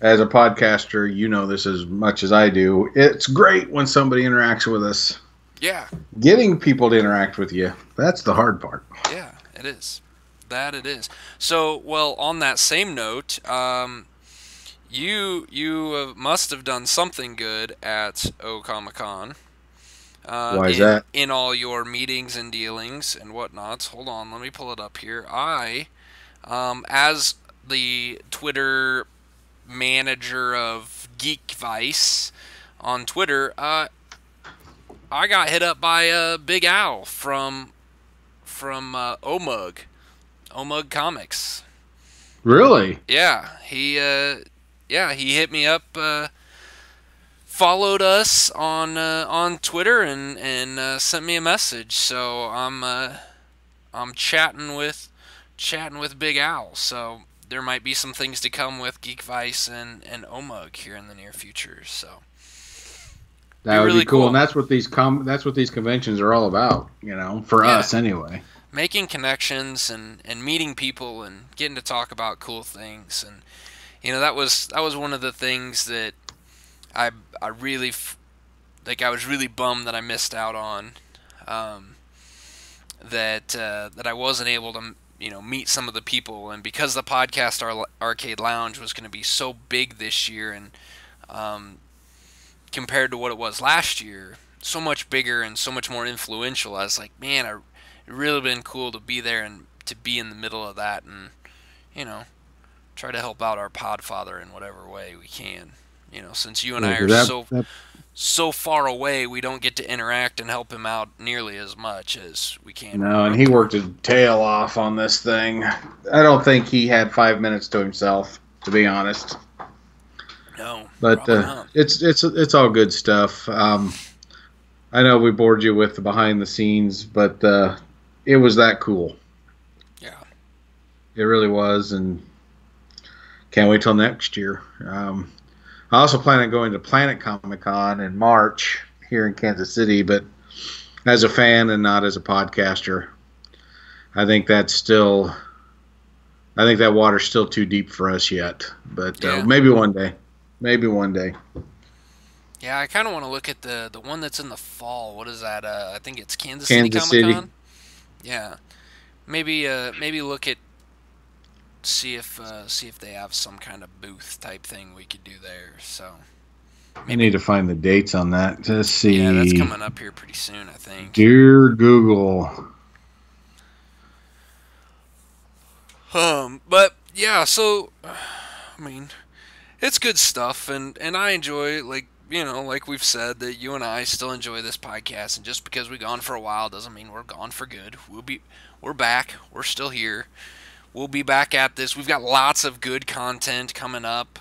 As a podcaster, you know this as much as I do. It's great when somebody interacts with us. Yeah. Getting people to interact with you, that's the hard part. Yeah, it is. That it is. So, well, on that same note, you must have done something good at Comic-Con. Why is that? in all your meetings and dealings and whatnots. Hold on, let me pull it up here. As the Twitter manager of Geekvice on Twitter, I got hit up by Big Al from Omug Comics. Really? Yeah, he hit me up, followed us on Twitter and sent me a message. So I'm chatting with Big Al. So there might be some things to come with Geekvice and Omug here in the near future. So That would be cool. And that's what these conventions are all about, for us anyway. Making connections and meeting people and getting to talk about cool things. And that was one of the things that I really I was really bummed that I missed out on, that I wasn't able to meet some of the people. And because the podcast Arcade Lounge was going to be so big this year, and compared to what it was last year, so much bigger and so much more influential, I was like, man, it really been cool to be there and to be in the middle of that, and try to help out our Podfather in whatever way we can. Since you and I are so far away, we don't get to interact and help him out nearly as much as we can. No, and he worked his tail off on this thing. I don't think he had 5 minutes to himself, to be honest. No, but it's all good stuff. I know we bored you with the behind the scenes, but it was that cool. Yeah, it really was, and can't wait till next year. I also plan on going to Planet Comic Con in March here in Kansas City, but as a fan and not as a podcaster, I think that water's still too deep for us yet. But maybe one day. Yeah, I kind of want to look at the one that's in the fall. What is that? I think it's Kansas City Comic Con. Yeah, maybe look at see if they have some kind of booth type thing we could do there. So I need to find the dates on that. Let's see. Yeah, that's coming up here pretty soon, I think. Dear Google. But yeah, so I mean, it's good stuff, and I enjoy, like we've said, that you and I still enjoy this podcast, and just because we're gone for a while doesn't mean we're gone for good. We're back. We're still here. We'll be back at this. We've got lots of good content coming up.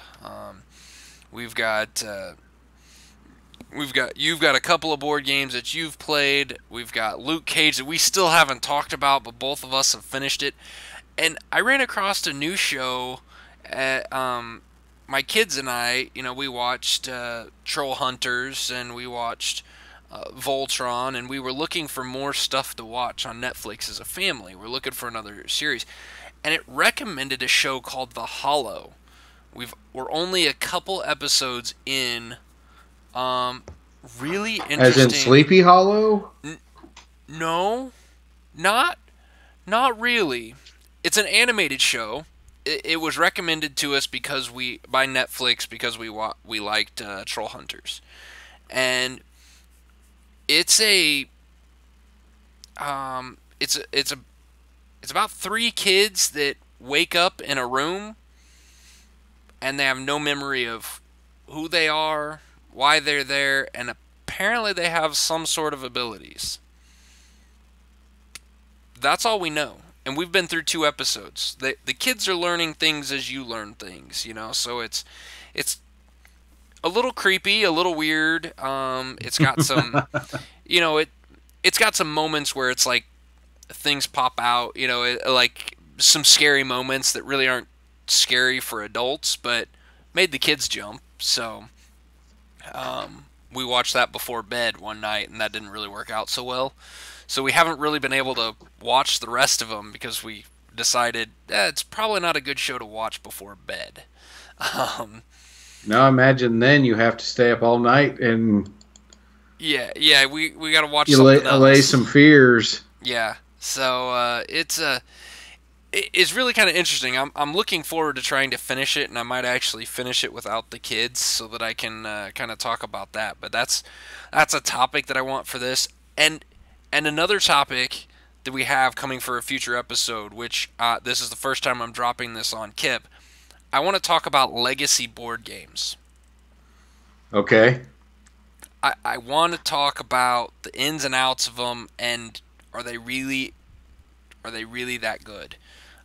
You've got a couple of board games that you've played. We've got Luke Cage that we still haven't talked about, but both of us have finished it. And I ran across a new show at my kids and I, we watched Troll Hunters, and we watched Voltron, and we were looking for more stuff to watch on Netflix as a family. We're looking for another series, and it recommended a show called The Hollow. We're only a couple episodes in. Really interesting. As in Sleepy Hollow? No, not really. It's an animated show. It was recommended to us by Netflix because we liked Troll Hunters, and it's about 3 kids that wake up in a room and they have no memory of who they are, why they're there, and apparently they have some sort of abilities. That's all we know. And we've been through 2 episodes. The kids are learning things as you learn things, so it's a little creepy, a little weird. It's got some, it's got some moments where it's like things pop out, like some scary moments that really aren't scary for adults, but made the kids jump. So we watched that before bed one night, and that didn't really work out so well. So we haven't really been able to watch the rest of them because we decided it's probably not a good show to watch before bed. Now imagine then you have to stay up all night and we got to watch something else. Allay some fears. Yeah, so it it's really kind of interesting. I'm looking forward to trying to finish it, and I might actually finish it without the kids so that I can kind of talk about that. But that's a topic that I want for this, and another topic that we have coming for a future episode, which this is the first time I'm dropping this on Kip. I want to talk about legacy board games. Okay. I want to talk about the ins and outs of them, and are they really that good?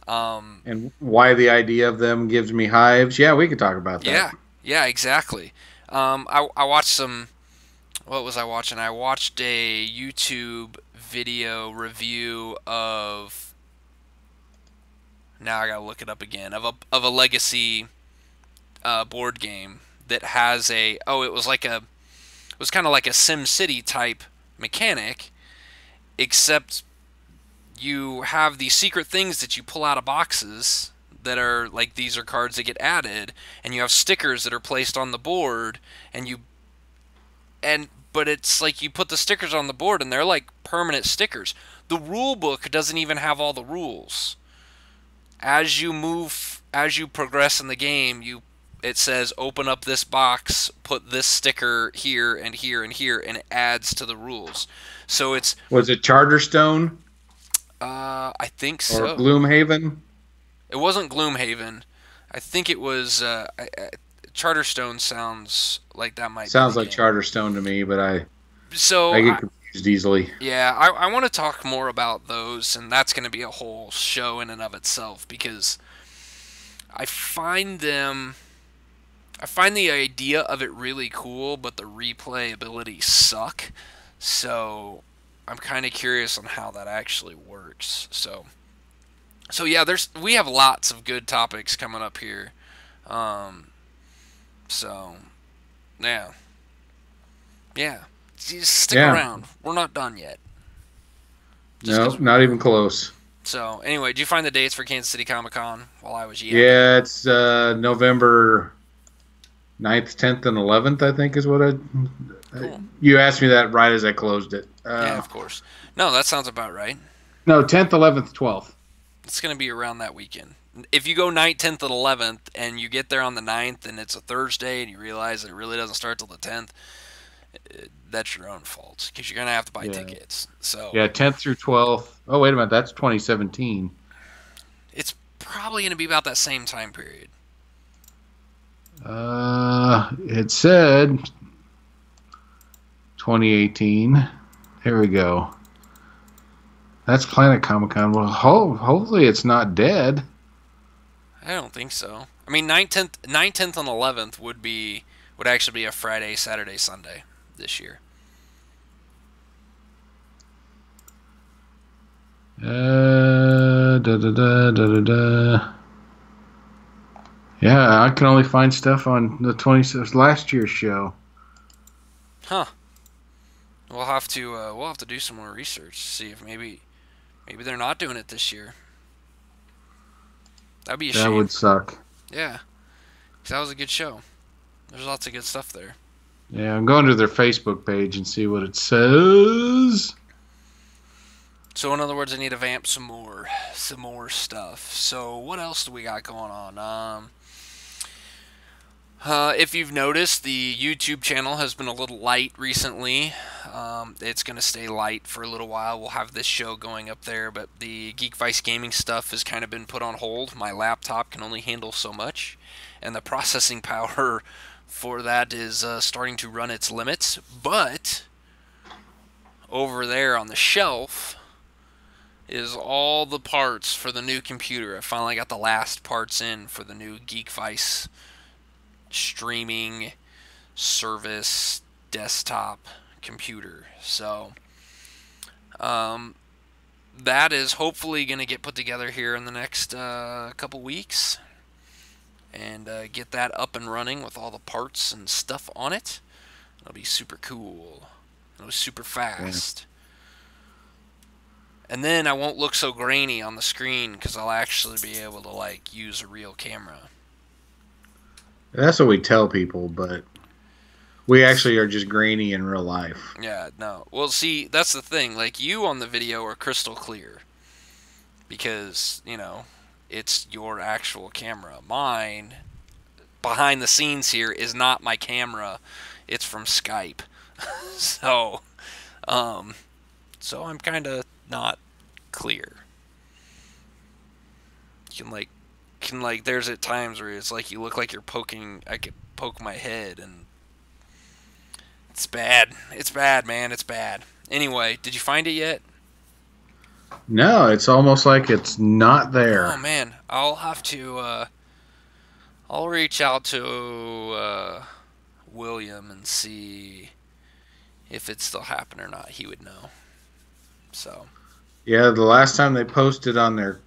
And why the idea of them gives me hives. Yeah, we could talk about that. Yeah, exactly. I watched some. What was I watching? I watched a YouTube video review of. Now I gotta look it up again. Of a legacy board game that has a. Oh, it was like a. It was kind of like a Sim City type mechanic, except you have these secret things that you pull out of boxes that are like these are cards that get added, and you have stickers that are placed on the board, but it's like you put the stickers on the board and they're like permanent stickers. The rule book doesn't even have all the rules. As you progress in the game, it says open up this box, put this sticker here and here and here, and it adds to the rules. So it's Was it Charterstone I think or so. Gloomhaven? It wasn't Gloomhaven. I think it was Charterstone. Sounds like that might be Sounds the like game. Charterstone to me, but So I get confused easily. yeah, I want to talk more about those, and that's going to be a whole show in and of itself because I find the idea of it really cool, but the replayability suck. So I'm kind of curious on how that actually works. So yeah, we have lots of good topics coming up here. Um, so yeah, yeah. Just stick around. We're not done yet. No, not even close. So anyway, did you find the dates for Kansas City Comic Con while I was yapping? Yeah, it's November 9th, 10th, and 11th, I think is what Cool. You asked me that right as I closed it. Yeah, of course. No, that sounds about right. No, 10th, 11th, 12th. It's going to be around that weekend. If you go 9th, 10th, and 11th, and you get there on the 9th, and it's a Thursday, and you realize that it really doesn't start till the 10th, that's your own fault, because you're going to have to buy tickets. So yeah, 10th through 12th. Oh, wait a minute. That's 2017. it's probably going to be about that same time period. It said 2018. Here we go. That's Planet Comic Con. Well, hopefully it's not dead. I don't think so. I mean, 9th, 10th, and 11th would actually be a Friday, Saturday, Sunday this year. Yeah, I can only find stuff on the 26th last year's show. Huh. We'll have to do some more research to see if maybe they're not doing it this year. That'd be a shame. That would suck. Yeah, 'cause that was a good show. There's lots of good stuff there. Yeah, I'm going to their Facebook page and see what it says. So in other words, I need to vamp some more stuff. So what else do we got going on? If you've noticed, the YouTube channel has been a little light recently. It's going to stay light for a little while. We'll have this show going up there, but the Geekvice gaming stuff has kind of been put on hold. My laptop can only handle so much, and the processing power for that is starting to run its limits. But over there on the shelf is all the parts for the new computer. I finally got the last parts in for the new Geekvice streaming service desktop computer. So that is hopefully going to get put together here in the next couple weeks and get that up and running with all the parts and stuff on it. It'll be super cool. It'll be super fast. And then I won't look so grainy on the screen because I'll actually be able to like use a real camera. That's what we tell people, but we actually are just grainy in real life. Yeah, no. Well, see, that's the thing. Like, you on the video are crystal clear. Because, it's your actual camera. Mine, behind the scenes here, is not my camera. It's from Skype. so, um, so I'm kind of not clear. You can like there's at times where it's like you look like you're poking. I could poke my head, and it's bad. It's bad, man. It's bad. Anyway, did you find it yet? No, it's almost like it's not Oh there. man, I'll have to. I'll reach out to William and see if it's still happening or not. He would know. So. Yeah, the last time they posted on their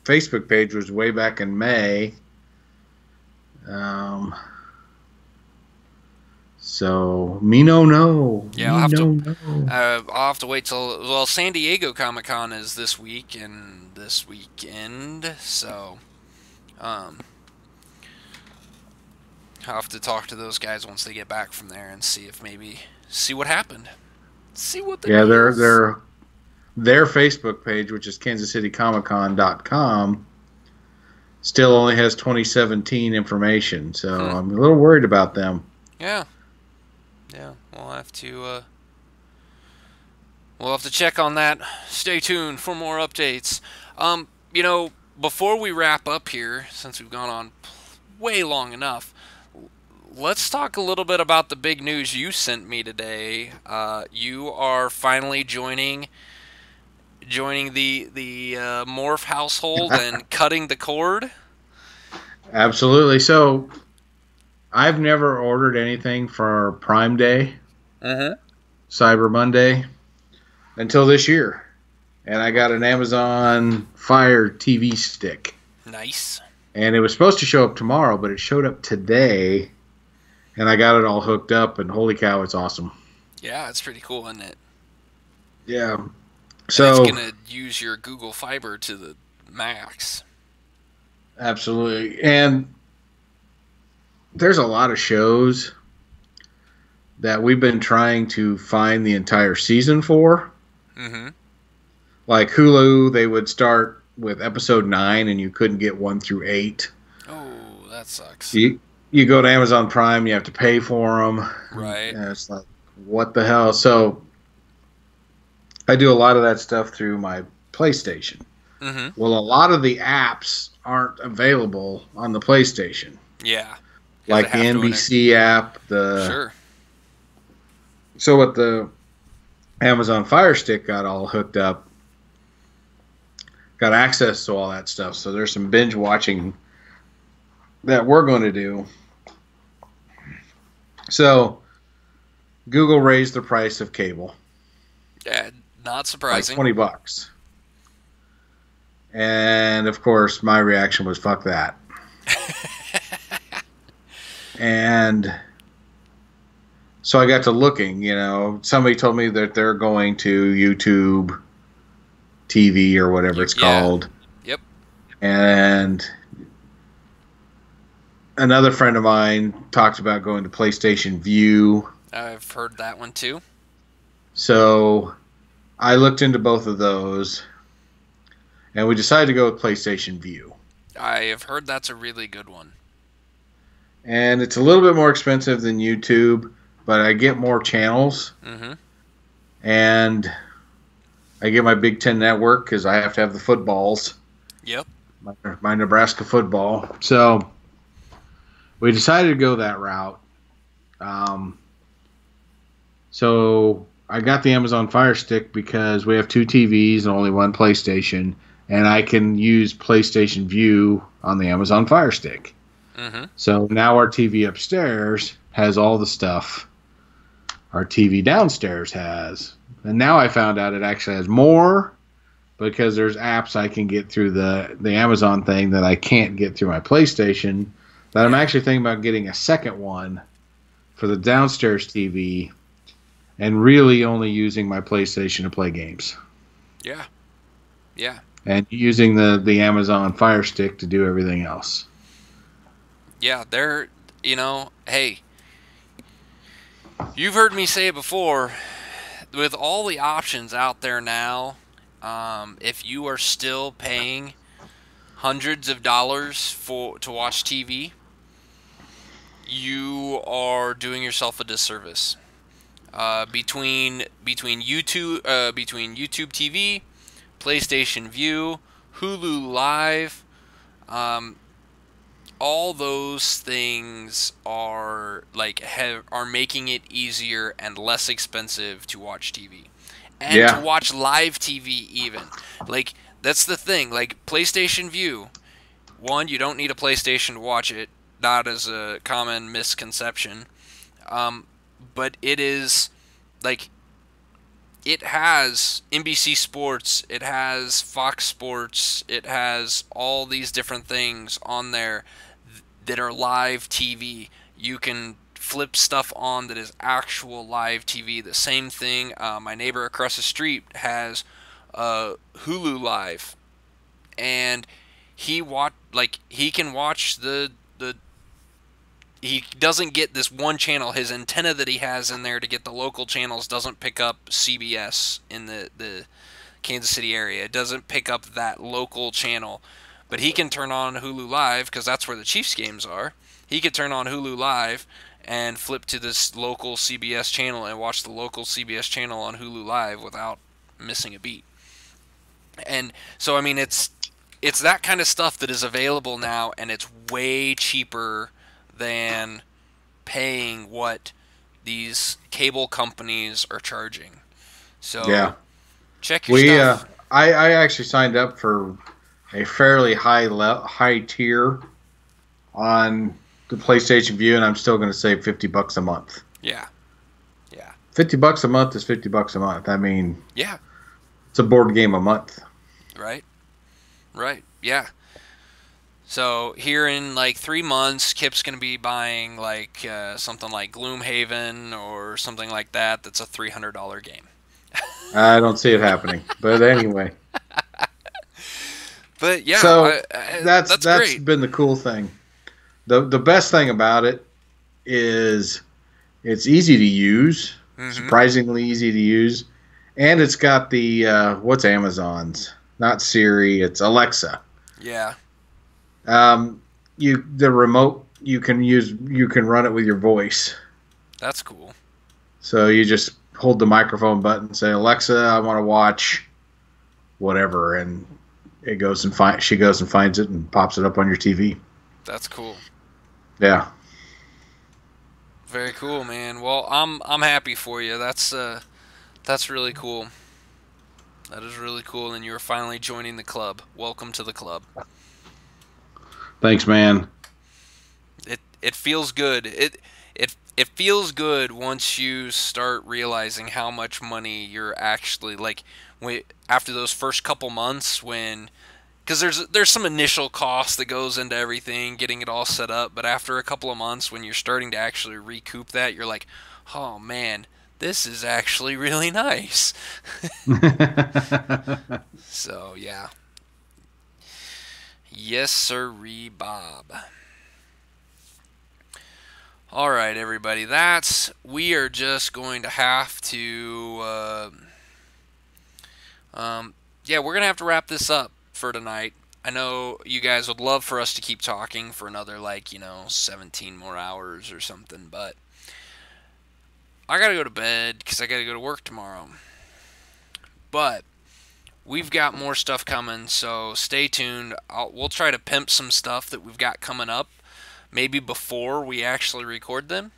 Facebook page was way back in May. Um, so me no no. Yeah, Me no no. I'll have to wait till, well, San Diego Comic Con is this week and this weekend, so I'll have to talk to those guys once they get back from there and see if maybe see what happened, see what the Yeah, deal is. their Facebook page, which is KansasCityComicCon.com, still only has 2017 information. So I'm a little worried about them. Yeah, we'll have to check on that. Stay tuned for more updates. Before we wrap up here, since we've gone on way long enough, let's talk a little bit about the big news you sent me today. You are finally joining the Morph household and cutting the cord. Absolutely. So I've never ordered anything for Prime Day, Cyber Monday, until this year. And I got an Amazon Fire TV stick. Nice. And it was supposed to show up tomorrow, but it showed up today. And I got it all hooked up, and holy cow, it's awesome. Yeah, it's pretty cool, isn't it? Yeah. So So it's going to use your Google Fiber to the max. absolutely. And there's a lot of shows that we've been trying to find the entire season for. Mm-hmm. Like Hulu, they would start with episode 9 and you couldn't get 1 through 8. Oh, that sucks. You go to Amazon Prime, you have to pay for them. Right. And it's like, what the hell? So I do a lot of that stuff through my PlayStation. Mm-hmm. Well, a lot of the apps aren't available on the PlayStation. Yeah. Like the NBC app. Sure. So with the Amazon Fire Stick got all hooked up, got access to all that stuff. So there's some binge watching that we're going to do. So Google raised the price of cable. Yeah, not surprising. Like $20. And of course, my reaction was fuck that. And so I got to looking, somebody told me that they're going to YouTube TV or whatever it's called. Yep. And another friend of mine talked about going to PlayStation View. I've heard that one too. So I looked into both of those, and we decided to go with PlayStation View. I have heard that's a really good one. And it's a little bit more expensive than YouTube, but I get more channels. Mm-hmm. And I get my Big Ten Network because I have to have the footballs. Yep. My Nebraska football. So we decided to go that route. So I got the Amazon Fire Stick because we have 2 TVs and only 1 PlayStation, and I can use PlayStation View on the Amazon Fire Stick. Mm-hmm. So now our TV upstairs has all the stuff our TV downstairs has. And now I found out it actually has more because there's apps I can get through the Amazon thing that I can't get through my PlayStation, that I'm actually thinking about getting a second one for the downstairs TV and really only using my PlayStation to play games. Yeah. Yeah. And using the Amazon Fire Stick to do everything else. Yeah, they're, hey, you've heard me say it before, with all the options out there now, if you are still paying hundreds of dollars to watch TV, you are doing yourself a disservice. Between YouTube TV, PlayStation View, Hulu Live, um, all those things are are making it easier and less expensive to watch TV, and to Yeah. watch live TV even. Like, that's the thing. Like, PlayStation View, one, you don't need a PlayStation to watch it. Not as a common misconception. Um, but it is like, it has NBC Sports, it has Fox Sports, it has all these different things on there that are live TV. You can flip stuff on that is actual live TV. The same thing. My neighbor across the street has Hulu Live, and he can watch the he doesn't get this one channel. His antenna that he has in there to get the local channels doesn't pick up CBS in the Kansas City area. It doesn't pick up that local channel. But he can turn on Hulu Live, because that's where the Chiefs games are. He could turn on Hulu Live and flip to this local CBS channel and watch the local CBS channel on Hulu Live without missing a beat. And so, I mean, it's that kind of stuff that is available now, and it's way cheaper than paying what these cable companies are charging. So Yeah. check your stuff. I actually signed up for a fairly high tier on the PlayStation View, and I'm still going to save $50 a month. Yeah. Yeah. $50 a month is $50 a month. I mean, Yeah. it's a board game a month. Right. Right. Yeah. So here in like 3 months, Kip's going to be buying like something like Gloomhaven or something like that. That's a $300 game. I don't see it happening, but anyway. But yeah, So that's that's great. been the cool thing. The best thing about it is it's easy to use, surprisingly easy to use, and it's got the what's Amazon's? Not Siri, it's Alexa. Yeah. The remote you can run it with your voice. That's cool. So you just hold the microphone button and say, Alexa, I want to watch whatever, and she goes and finds it and pops it up on your TV. That's cool. Yeah. Very cool, man. Well, I'm happy for you. That's really cool. That is really cool, and you're finally joining the club. Welcome to the club. Thanks, man. It feels good. It feels good once you start realizing how much money you're actually like after those first couple months, because there's some initial cost that goes into everything, getting it all set up, but after a couple of months when you're starting to actually recoup that, you're like, "Oh man, this is actually really nice." So, yeah. Yes, sirree, Bob. All right, everybody. We are just going to have to, yeah, we're going to have to wrap this up for tonight. I know you guys would love for us to keep talking for another, 17 more hours or something, but I got to go to bed because I got to go to work tomorrow. But we've got more stuff coming, so stay tuned. We'll try to pimp some stuff that we've got coming up, maybe before we actually record them.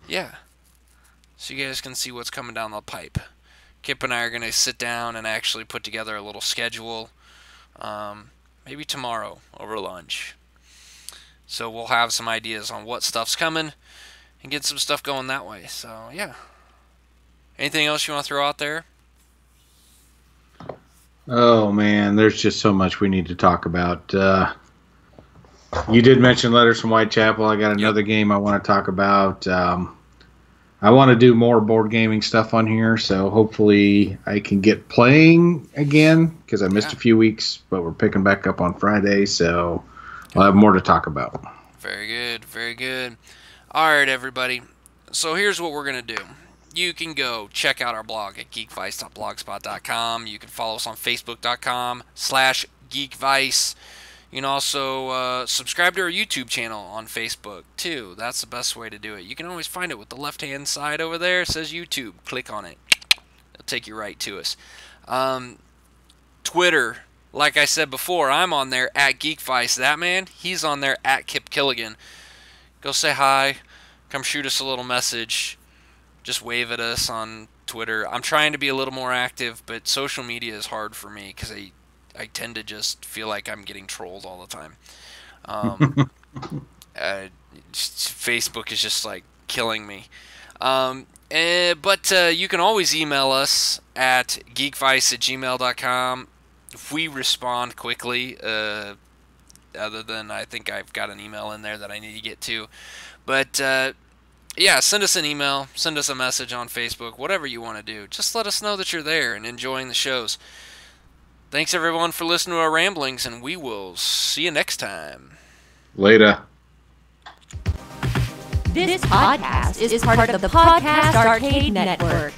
Yeah. So you guys can see what's coming down the pipe. Kip and I are going to sit down and actually put together a little schedule, maybe tomorrow over lunch. So we'll have some ideas on what stuff's coming and get some stuff going that way. So, yeah. Anything else you want to throw out there? Oh, man, there's just so much we need to talk about. You did mention Letters from Whitechapel. I got another game I want to talk about. I want to do more board gaming stuff on here, so hopefully I can get playing again, because I missed a few weeks, but we're picking back up on Friday, so I'll have more to talk about. Very good, very good. All right, everybody. So here's what we're going to do. you can go check out our blog at geekvice.blogspot.com. You can follow us on facebook.com/geekvice. You can also subscribe to our YouTube channel on Facebook, too. That's the best way to do it. You can always find it with the left-hand side over there. It says YouTube. Click on it. It'll take you right to us. Twitter, like I said before, I'm on there at Geekvice. That man, he's on there at Kip Killigan. Go say hi. Come shoot us a little message. Just wave at us on Twitter. I'm trying to be a little more active, but social media is hard for me because I tend to just feel like I'm getting trolled all the time. Facebook is just like killing me. But you can always email us at geekvice@gmail.com. If we respond quickly, other than I think I've got an email in there that I need to get to. But yeah, send us an email, send us a message on Facebook, whatever you want to do. Just let us know that you're there and enjoying the shows. Thanks everyone for listening to our ramblings, and we will see you next time. Later. This podcast is part of the Podcast Arcade Network.